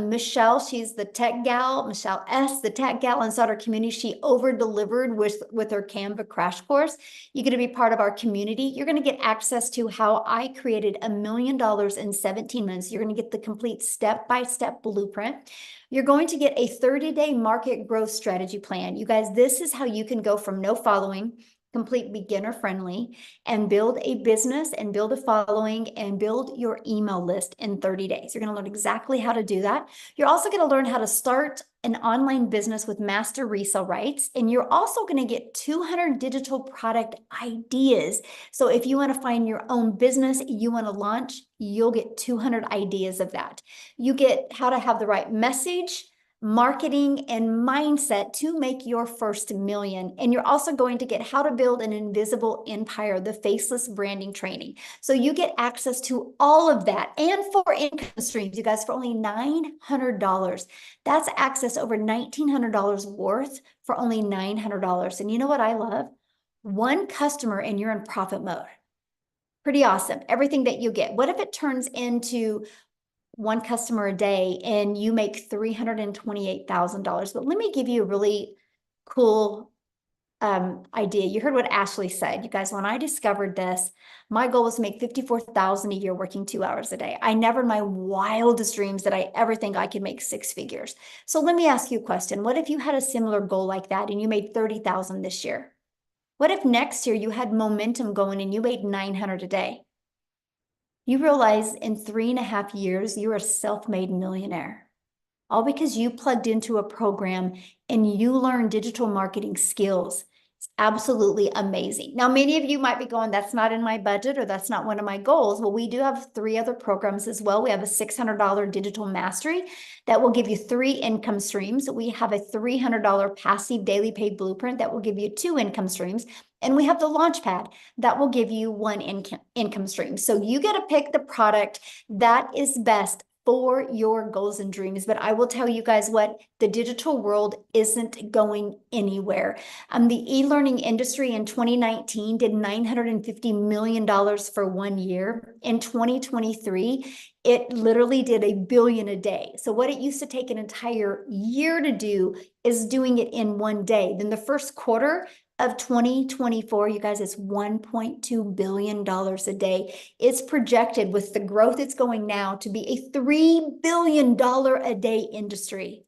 Michelle, she's the tech gal, Michelle S., the tech gal inside our community. She over-delivered with her Canva crash course. You're going to be part of our community. You're going to get access to how I created $1 million in 17 months. You're going to get the complete step-by-step blueprint. You're going to get a 30-day market growth strategy plan. You guys, this is how you can go from no following, complete beginner friendly, and build a business and build a following and build your email list in 30 days. You're going to learn exactly how to do that. You're also going to learn how to start an online business with master resale rights. And you're also going to get 200 digital product ideas. So if you want to find your own business you want to launch, you'll get 200 ideas of that. You get how to have the right message, marketing, and mindset to make your first million. And you're also going to get how to build an invisible empire, the faceless branding training. So you get access to all of that and 4 income streams, you guys, for only $900. That's access over $1,900 worth for only $900. And you know what I love? 1 customer and you're in profit mode. Pretty awesome. Everything that you get. What if it turns into 1 customer a day and you make $328,000? But let me give you a really cool idea. You heard what Ashley said. You guys, when I discovered this, my goal was to make $54,000 a year working 2 hours a day. I never in my wildest dreams did I ever think I could make 6 figures. So let me ask you a question. What if you had a similar goal like that and you made $30,000 this year? What if next year you had momentum going and you made $900 a day? You realize in 3.5 years, you're a self-made millionaire. All because you plugged into a program and you learned digital marketing skills. It's absolutely amazing. Now, many of you might be going, that's not in my budget or that's not one of my goals. Well, we do have 3 other programs as well. We have a $600 digital mastery that will give you 3 income streams. We have a $300 passive daily paid blueprint that will give you 2 income streams. And we have the Launchpad that will give you 1 income stream. So you get to pick the product that is best for your goals and dreams. But I will tell you guys what, the digital world isn't going anywhere. The e-learning industry in 2019 did $950 million for 1 year. In 2023, it literally did $1 billion a day. So what it used to take an entire year to do is doing it in 1 day. Then the first quarter of 2024, you guys, it's $1.2 billion a day. It's projected with the growth it's going now to be a $3 billion a day industry.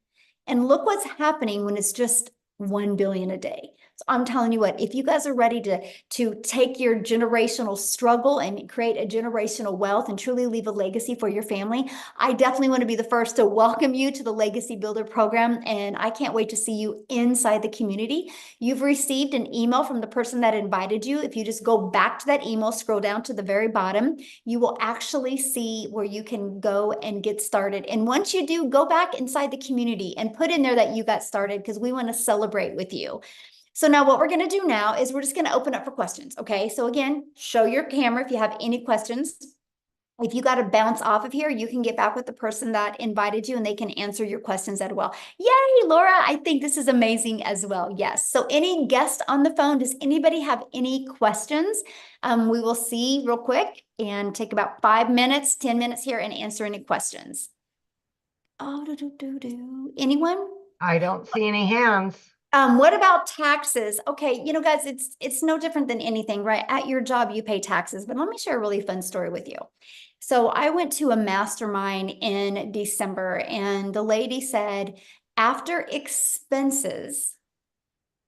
And look what's happening when it's just 1 billion a day. So I'm telling you what, if you guys are ready to take your generational struggle and create a generational wealth and truly leave a legacy for your family, I definitely want to be the first to welcome you to the Legacy Builder program. And I can't wait to see you inside the community. You've received an email from the person that invited you. If you just go back to that email, scroll down to the very bottom, you will actually see where you can go and get started. And once you do, go back inside the community and put in there that you got started, because we want to celebrate with you. So now what we're going to do now is we're just going to open up for questions. Okay. So again, show your camera if you have any questions. If you got to bounce off of here, you can get back with the person that invited you and they can answer your questions as well. Yay, Laura. I think this is amazing as well. Yes. So any guest on the phone, does anybody have any questions? We will see real quick and take about 5 minutes, 10 minutes here and answer any questions. Oh, anyone? I don't see any hands. What about taxes? Okay, you know, guys, it's no different than anything, right? At your job, you pay taxes, but let me share a really fun story with you. So I went to a mastermind in December and the lady said, after expenses,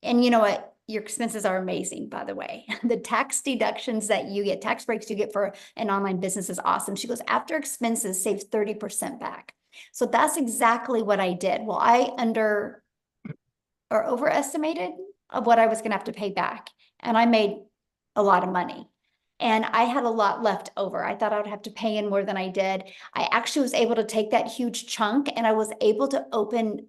and you know what? Your expenses are amazing, by the way. The tax deductions that you get, tax breaks you get for an online business is awesome. She goes, after expenses, save 30% back. So that's exactly what I did. Well, I overestimated of what I was going to have to pay back. And I made a lot of money and I had a lot left over. I thought I would have to pay in more than I did. I actually was able to take that huge chunk and I was able to open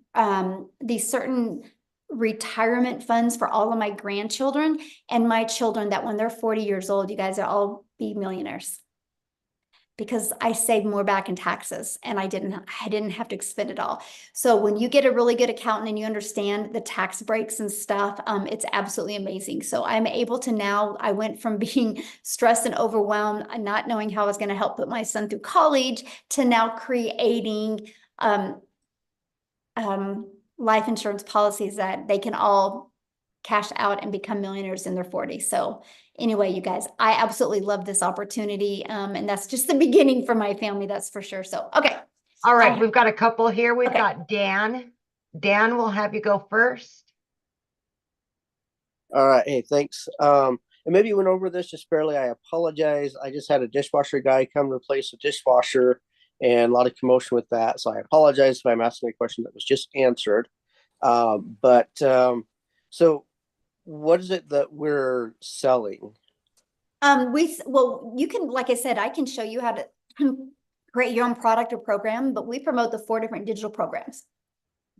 these certain retirement funds for all of my grandchildren and my children that when they're 40 years old, you guys will all be millionaires. because I saved more back in taxes and I didn't have to expend it all. So when you get a really good accountant and you understand the tax breaks and stuff, it's absolutely amazing. So I'm able to now, I went from being stressed and overwhelmed and not knowing how I was going to help put my son through college to now creating life insurance policies that they can all cash out and become millionaires in their 40s. So anyway, you guys, I absolutely love this opportunity. And that's just the beginning for my family, that's for sure. So, okay. All right, we've got a couple here. We've Okay. got Dan. Dan, we'll have you go first. All right. Hey, thanks. And maybe you went over this just barely. I apologize. I just had a dishwasher guy come replace a dishwasher and a lot of commotion with that. So I apologize if I'm asking a question that was just answered. So what is it that we're selling? Well, you can, like I said, I can show you how to create your own product or program, but we promote the 4 different digital programs: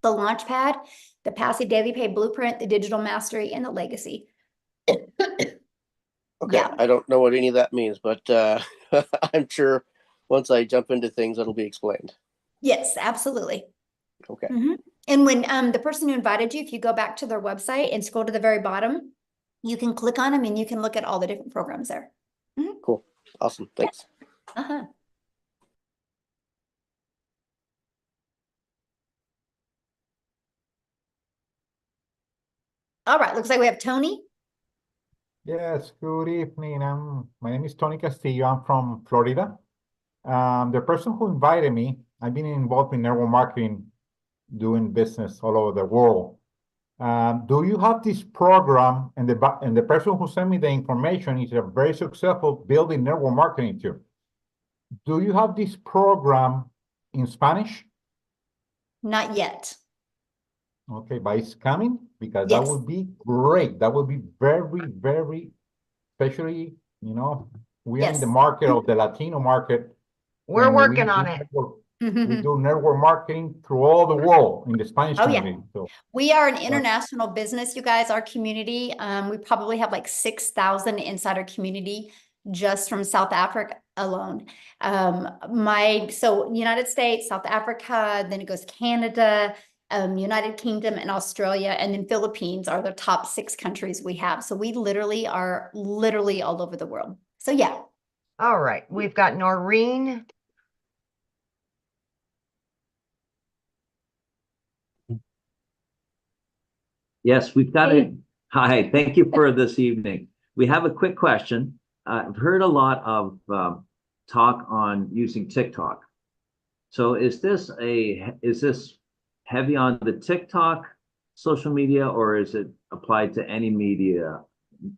the Launchpad, the Passive Daily Pay Blueprint, the Digital Mastery, and the Legacy. Okay, Yeah. I don't know what any of that means, but I'm sure once I jump into things, it'll be explained. Yes, absolutely. Okay. Mhm. And when the person who invited you, if you go back to their website and scroll to the very bottom, you can click on them and you can look at all the different programs there. Cool. Awesome. Thanks. Uh-huh. All right, looks like we have Tony. Yes, good evening. My name is Tony Castillo. I'm from Florida. The person who invited me, I've been involved in network marketing, doing business all over the world. Do you have this program? And the person who sent me the information is a very successful building network marketing too. Do you have this program in Spanish? Not yet. Okay, but it's coming, because that Yes. would be great. That would be very, very, especially, we are in the Yes. market of the Latino market. We're and working on it. We do network marketing through all the world in the Spanish Oh, yeah. community. So We are an international business, you guys, our community. We probably have like 6,000 inside our community just from South Africa alone. So United States, South Africa, then it goes Canada, United Kingdom and Australia, and then Philippines are the top 6 countries we have. So we literally are all over the world. So yeah. All right, we've got Noreen. Yes, we've got it. Hi, thank you for this evening. We have a quick question. I've heard a lot of talk on using TikTok. So is this heavy on the TikTok social media, or is it applied to any media,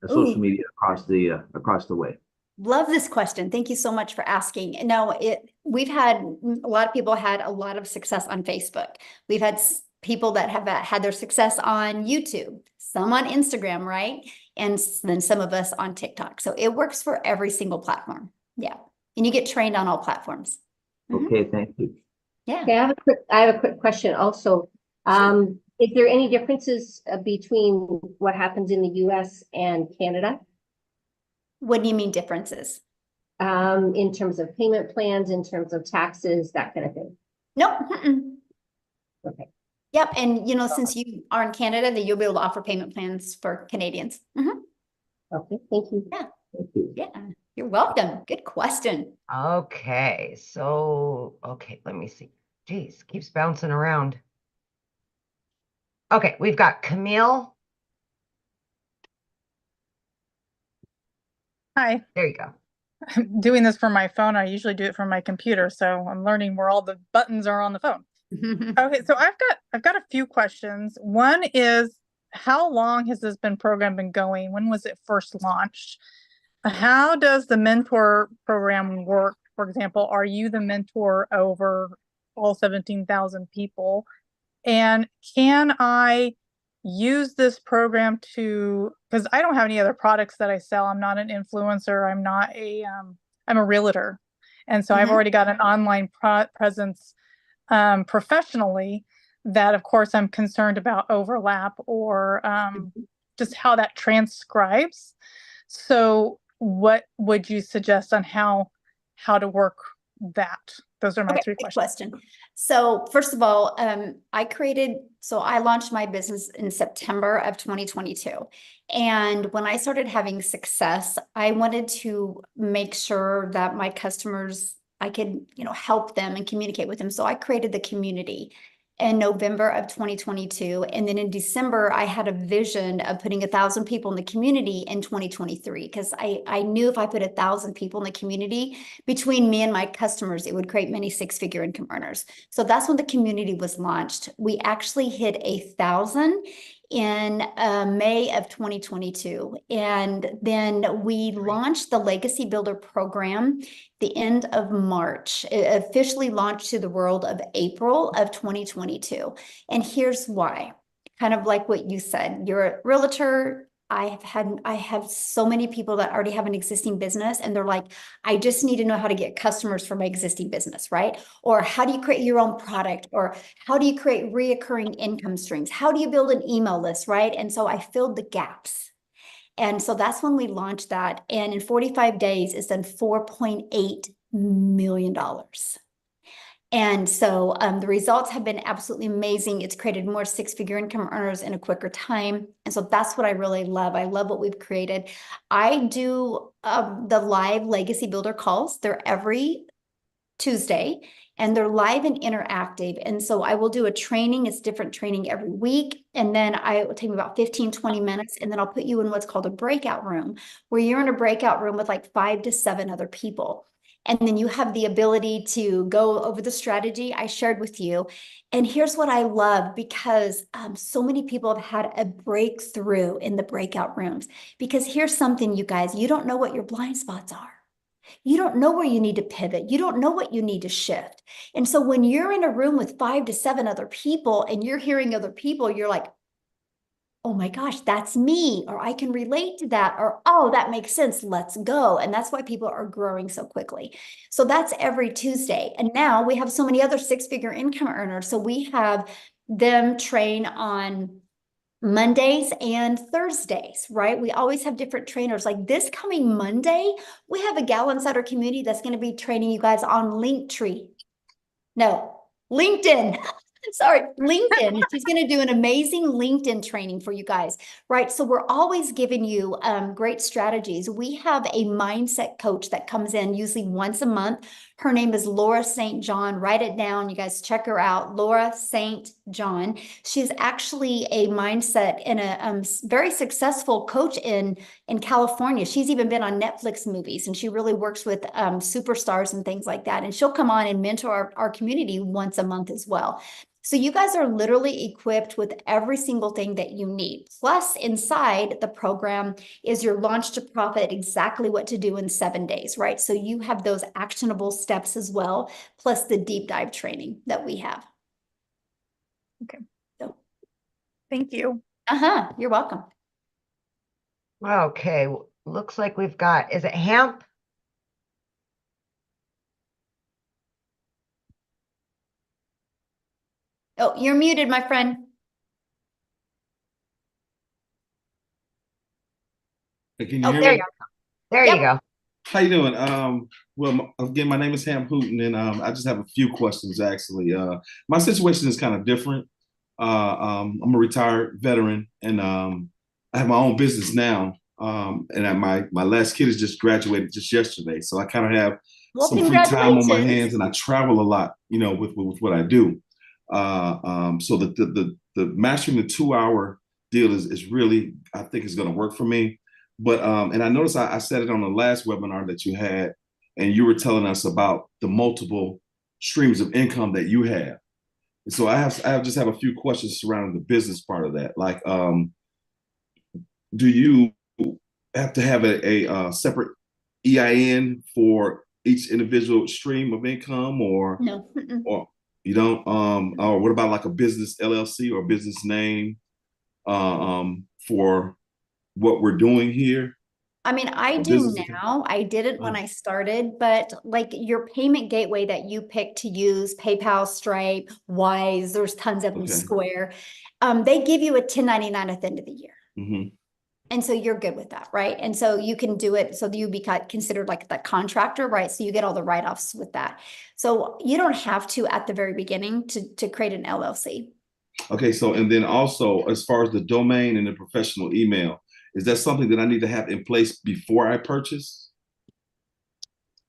social media across the way? Love this question. Thank you so much for asking. No, we've had a lot of people had a lot of success on Facebook. We've had people that have had their success on YouTube, some on Instagram, right? And then some of us on TikTok. So it works for every single platform. Yeah. And you get trained on all platforms. Okay, thank you. Yeah. Okay, I have a quick question also. Is there any differences between what happens in the US and Canada? What do you mean differences? In terms of payment plans, in terms of taxes, that kind of thing? Nope. Okay. Yep. And since you are in Canada, then you'll be able to offer payment plans for Canadians. Okay, thank you. Yeah. Thank you. Yeah. You're welcome. Good question. Okay, let me see. Geez, keeps bouncing around. Okay, we've got Camille. Hi. There you go. I'm doing this from my phone. I usually do it from my computer, so I'm learning where all the buttons are on the phone. Okay, so I've got a few questions. One is, how long has this program been going? When was it first launched? How does the mentor program work? For example, are you the mentor over all 17,000 people? And can I use this program because I don't have any other products that I sell. I'm not an influencer. I'm a realtor. And so I've already got an online presence professionally that, of course, I'm concerned about overlap or just how that transcribes. So what would you suggest on how how to work that? Those are my Okay, three great questions. question. So first of all, I launched my business in September of 2022. And when I started having success, I wanted to make sure that my customers, I could, help them and communicate with them. So I created the community in November of 2022. And then in December, I had a vision of putting 1,000 people in the community in 2023, because I knew if I put 1,000 people in the community between me and my customers, it would create many six-figure income earners. So that's when the community was launched. We actually hit 1,000 in May of 2022. And then we launched the Legacy Builder program the end of March. It officially launched to the world of April of 2022. And here's why. Kind of like what you said, you're a realtor. I have so many people that already have an existing business, and they're like, I just need to know how to get customers for my existing business, right? Or how do you create your own product? Or how do you create reoccurring income streams? How do you build an email list, right? And so I filled the gaps. And so that's when we launched that. And in 45 days, it's done $4.8 million. And so the results have been absolutely amazing. It's created more six-figure income earners in a quicker time. And so that's what I really love. I love what we've created. I do the live Legacy Builder calls. They're every Tuesday, and they're live and interactive. And so I will do a training. It's different training every week. And then it will take me about 15, 20 minutes. And then I'll put you in what's called a breakout room, where you're in a breakout room with like 5 to 7 other people. And then you have the ability to go over the strategy I shared with you. And here's what I love, because so many people have had a breakthrough in the breakout rooms. Because here's something, you guys, you don't know what your blind spots are. You don't know where you need to pivot. You don't know what you need to shift. And so when you're in a room with 5 to 7 other people and you're hearing other people, you're like, oh my gosh, that's me, or I can relate to that, or, oh, that makes sense, let's go. And that's why people are growing so quickly. So that's every Tuesday. And now we have so many other six-figure income earners. So we have them train on Mondays and Thursdays, right? We always have different trainers. Like this coming Monday, we have a gal inside our community that's going to be training you guys on LinkedIn. Sorry, LinkedIn. She's going to do an amazing LinkedIn training for you guys, right? So we're always giving you great strategies. We have a mindset coach that comes in usually once a month. Her name is Laura St. John. Write it down. You guys check her out. Laura St. John. She's actually a mindset and a very successful coach in California. She's even been on Netflix movies, and she really works with superstars and things like that. And she'll come on and mentor our community once a month as well. So you guys are literally equipped with every single thing that you need. Plus, inside the program is your launch to profit, exactly what to do in 7 days, right? So you have those actionable steps as well, plus the deep dive training that we have. Okay. So, thank you. You're welcome. Okay, looks like we've got, is it Hemp? Oh, you're muted, my friend. Can you hear There me? you go. There you go. How you doing? Well, again, my name is Ham Hooten, and I just have a few questions actually. My situation is kind of different. I'm a retired veteran, and I have my own business now. And my last kid has just graduated just yesterday, so I kind of have some free time on my hands, and I travel a lot, with what I do. So the mastering the 2-hour deal is really, I think, is going to work for me. But and I noticed I said it on the last webinar that you had, and you were telling us about the multiple streams of income that you have. And so I just have a few questions surrounding the business part of that. Like, do you have to have a separate EIN for each individual stream of income, or no? Or you don't? Or what about like a business LLC or business name for what we're doing here? I mean, I do now. I didn't when I started, but like your payment gateway that you pick to use, PayPal, Stripe, Wise, there's tons of them, Square. They give you a 1099 at the end of the year. And so you're good with that, right? And so you can do it, so you be considered like the contractor, right? So you get all the write-offs with that. So you don't have to at the very beginning to create an LLC. Okay, so and then also as far as the domain and the professional email, is that something that I need to have in place before I purchase?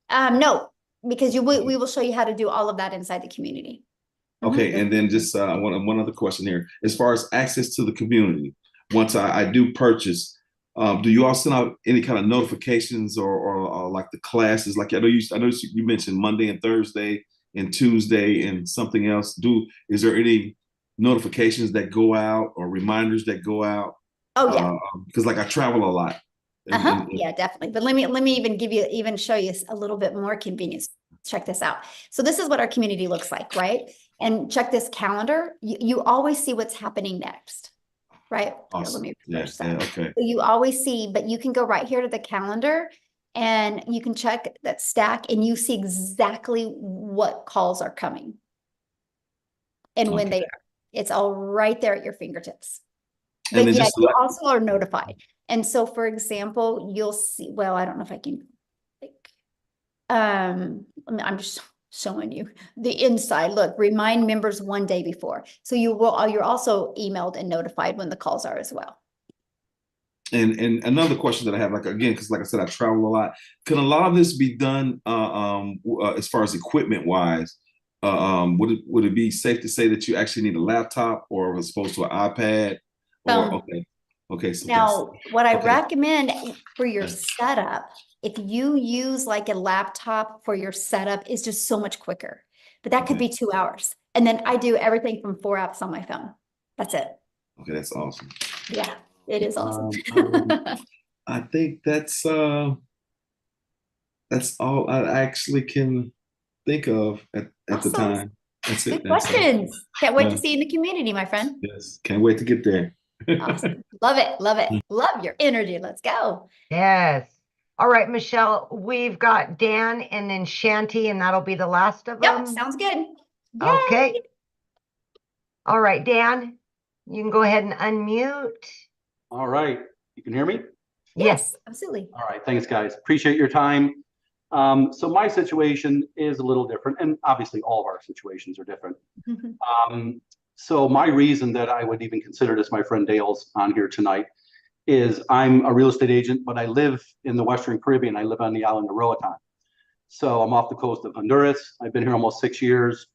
No, because we will show you how to do all of that inside the community. Okay, and then just one other question here. As far as access to the community, once I do purchase, do you all send out any kind of notifications or like the classes? Like I know you mentioned Monday and Thursday and Tuesday and something else. Is there any notifications that go out or reminders that go out? Oh yeah, because like I travel a lot. Yeah, definitely. But let me even show you a little bit more convenience. Check this out. So this is what our community looks like, right? And check this calendar. You always see what's happening next, right? Awesome. Here, let me yeah, okay. So you always see, but you can go right here to the calendar and you can check that stack and you see exactly what calls are coming and when they are. It's all right there at your fingertips. But yeah, you also are notified. And so, for example, you'll see, well, I don't know if I can, I'm just showing you the inside. Look, remind members 1 day before. So you're also emailed and notified when the calls are as well. And another question that I have, like again, because like I said, I travel a lot. Can a lot of this be done as far as equipment wise? Would it be safe to say that you actually need a laptop or as opposed to an iPad? Or okay. So now, what I recommend for your setup, if you use like a laptop for your setup, is just so much quicker. But that could be 2 hours. And then I do everything from 4 apps on my phone. That's it. Okay, that's awesome. Yeah, it is awesome. I think that's all I actually can think of at the time. That's it. Good questions. Can't wait to see you in the community, my friend. Yes, can't wait to get there. Awesome. Love it. Love it. Love your energy. Let's go. Yes. All right, Michelle, we've got Dan and then Shanti, and that'll be the last of them. Yep, sounds good. Yay. Okay. All right, Dan, you can go ahead and unmute. All right. You can hear me? Yes, absolutely. All right. Thanks, guys. Appreciate your time. So my situation is a little different, and obviously all of our situations are different. So my reason that I would even consider this, my friend Dale's on here tonight, is I'm a real estate agent, but I live in the Western Caribbean. I live on the island of Roatan. So I'm off the coast of Honduras. I've been here almost 6 years.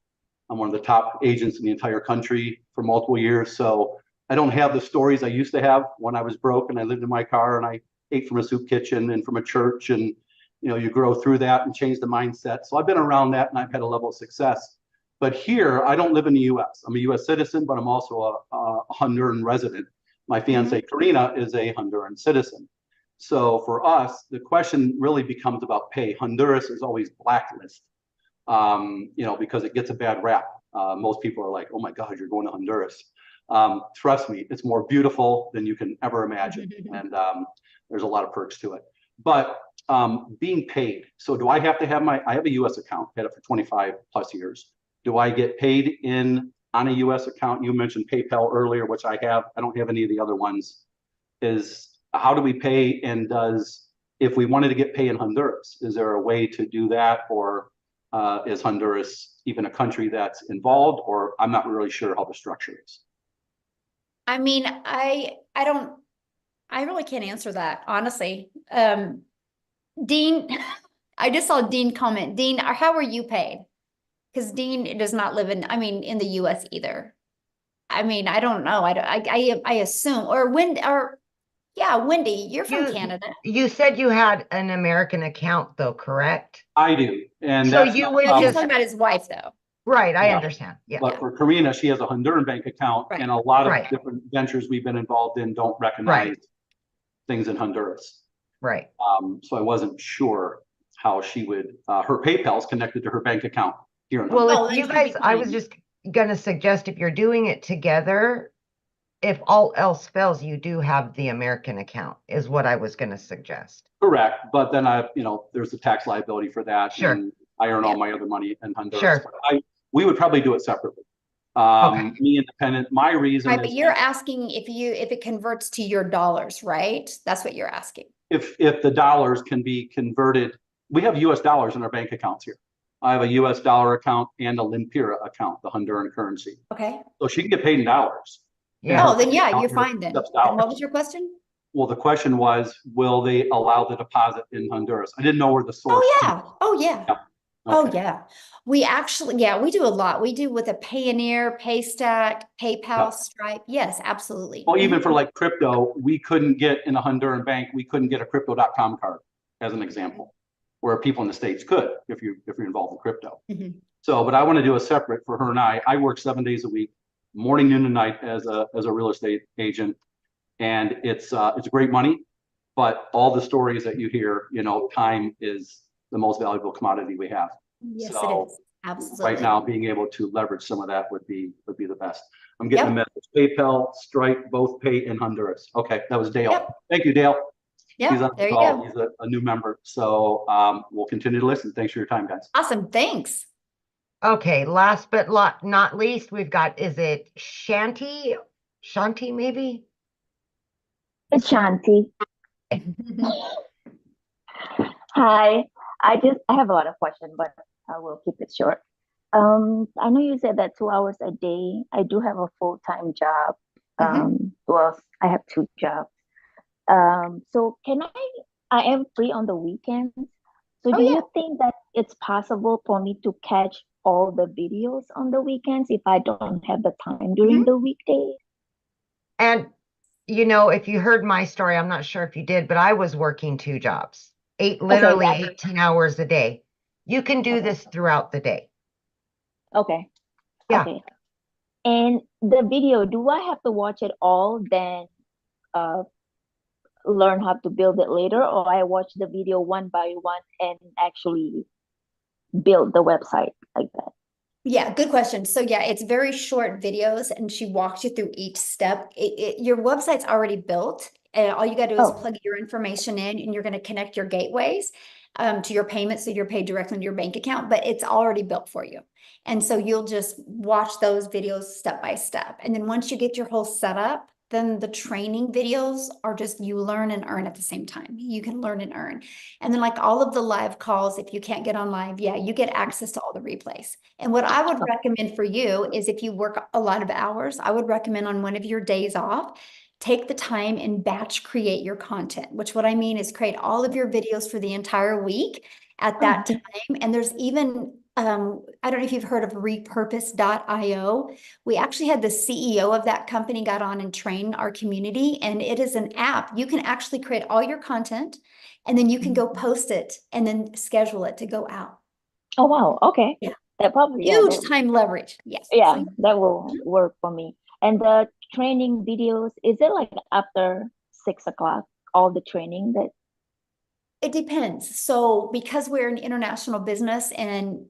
I'm one of the top agents in the entire country for multiple years. So I don't have the stories I used to have when I was broke and I lived in my car and I ate from a soup kitchen and from a church, and you grow through that and change the mindset. So I've been around that and I've had a level of success. But here, I don't live in the U.S. I'm a U.S. citizen, but I'm also a Honduran resident. My fiance, Karina, is a Honduran citizen. So for us, the question really becomes about pay. Honduras is always blacklisted, because it gets a bad rap. Most people are like, oh my God, you're going to Honduras. Trust me, it's more beautiful than you can ever imagine. And there's a lot of perks to it. But being paid. So do I have to have I have a U.S. account, had it for 25 plus years. Do I get paid on a U.S. account? You mentioned PayPal earlier, which I have. I don't have any of the other ones. How do we pay? And if we wanted to get paid in Honduras, is there a way to do that? Or is Honduras even a country that's involved? Or I'm not really sure how the structure is. I mean, I really can't answer that, honestly. Dean, I just saw Dean comment. Dean, how are you paid? Because Dean does not live in the U.S. either. I mean, I don't know. I assume, Wendy, you're from Canada. You said you had an American account though, correct? I do. And so you would just talking about his wife though. Right, I understand. Yeah. But for Karina, she has a Honduran bank account, and a lot of different ventures we've been involved in don't recognize things in Honduras. Right. So I wasn't sure how she would, her PayPal is connected to her bank account here in Well, Honduras. if you guys, I was just going to suggest if you're doing it together, if all else fails, you do have the American account is what I was going to suggest. Correct. But then there's the tax liability for that. Sure. And I earn all my other money in Honduras. Sure. But we would probably do it separately. Me independent. My reason Right, is but you're asking if it converts to your dollars, right? That's what you're asking. if the dollars can be converted. We have US dollars in our bank accounts here. I have a US dollar account and a Lempira account, the Honduran currency. Okay. So she can get paid in dollars. Oh, then yeah, you're fine then. And what was your question? Well, the question was, will they allow the deposit in Honduras? I didn't know where the source. Oh yeah. Oh yeah. Yeah. Oh Okay. yeah. We actually, yeah, we do a lot. We do with a Payoneer, Paystack, PayPal, Yep. Stripe. Yes, absolutely. Well, even for like crypto, we couldn't get in a Honduran bank, we couldn't get a crypto.com card, as an example, where people in the States could if you're involved in crypto. Mhm. So, but I want to do a separate for her and I. I work 7 days a week, morning, noon, and night as a real estate agent, and it's great money. But all the stories that you hear, time is the most valuable commodity we have. Yes, So, it is. Absolutely. right now, being able to leverage some of that would be the best. I'm getting Yep. a message. PayPal, Stripe, both pay in Honduras. Okay, that was Dale. Yep. Thank you, Dale. Yeah, He's on the there you call. go. He's a new member. So we'll continue to listen. Thanks for your time, guys. Awesome. Thanks. Okay, last but not least, we've got, is it Shanti? Shanti, maybe? It's Shanti. Hi. I have a lot of questions, but I will keep it short. I know you said that 2 hours a day. I do have a full-time job. Well, I have 2 jobs. So I am free on the weekends. So do you think that it's possible for me to catch all the videos on the weekends if I don't have the time during the weekdays? And, if you heard my story, I'm not sure if you did, but I was working 2 jobs, literally 18 hours a day. You can do this throughout the day. Okay. Yeah. Okay. And the video, do I have to watch it all, then learn how to build it later, or I watch the video one by one and actually build the website like that? Yeah, good question. So yeah, it's very short videos and she walks you through each step. Your website's already built. All you got to do is plug your information in and you're going to connect your gateways to your payments. So you're paid directly into your bank account, but it's already built for you. And so you'll just watch those videos step by step. And then once you get your whole setup, then the training videos are just you learn and earn at the same time. You can learn and earn. And then like all of the live calls, if you can't get on live, you get access to all the replays. And what I would recommend for you is if you work a lot of hours, I would recommend on one of your days off, take the time and batch create your content, which what I mean is create all of your videos for the entire week at that time. And there's even I don't know if you've heard of repurpose.io. We actually had the CEO of that company got on and trained our community, and it is an app. You can actually create all your content and then you can go post it and then schedule it to go out. Oh, wow. Okay. Yeah. That probably huge time leverage. Yes. Yeah, that will work for me. And the training videos, is it like after 6 o'clock, all the training that? It depends. So because we're an international business and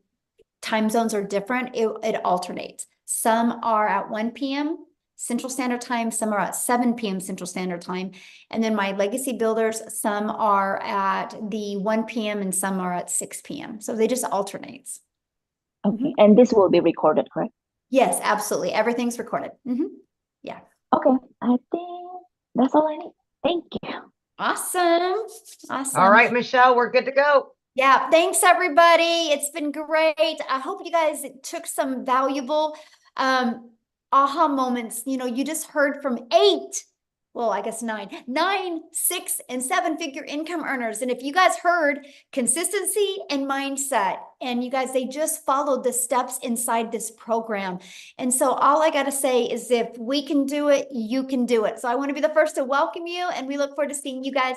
time zones are different, it alternates. Some are at 1 p.m. Central Standard Time, some are at 7 p.m. Central Standard Time. And then my legacy builders, some are at the 1 p.m. and some are at 6 p.m. So they just alternates. Okay. And this will be recorded, correct? Yes, absolutely. Everything's recorded. Yeah. Okay. I think that's all I need. Thank you. Awesome. Awesome. All right, Michelle, we're good to go. Yeah, thanks everybody. It's been great. I hope you guys took some valuable aha moments. You just heard from 9, 6, and 7-figure income earners. And if you guys heard consistency and mindset, and you guys, they just followed the steps inside this program. And so all I got to say is if we can do it, you can do it. So I want to be the first to welcome you, and we look forward to seeing you guys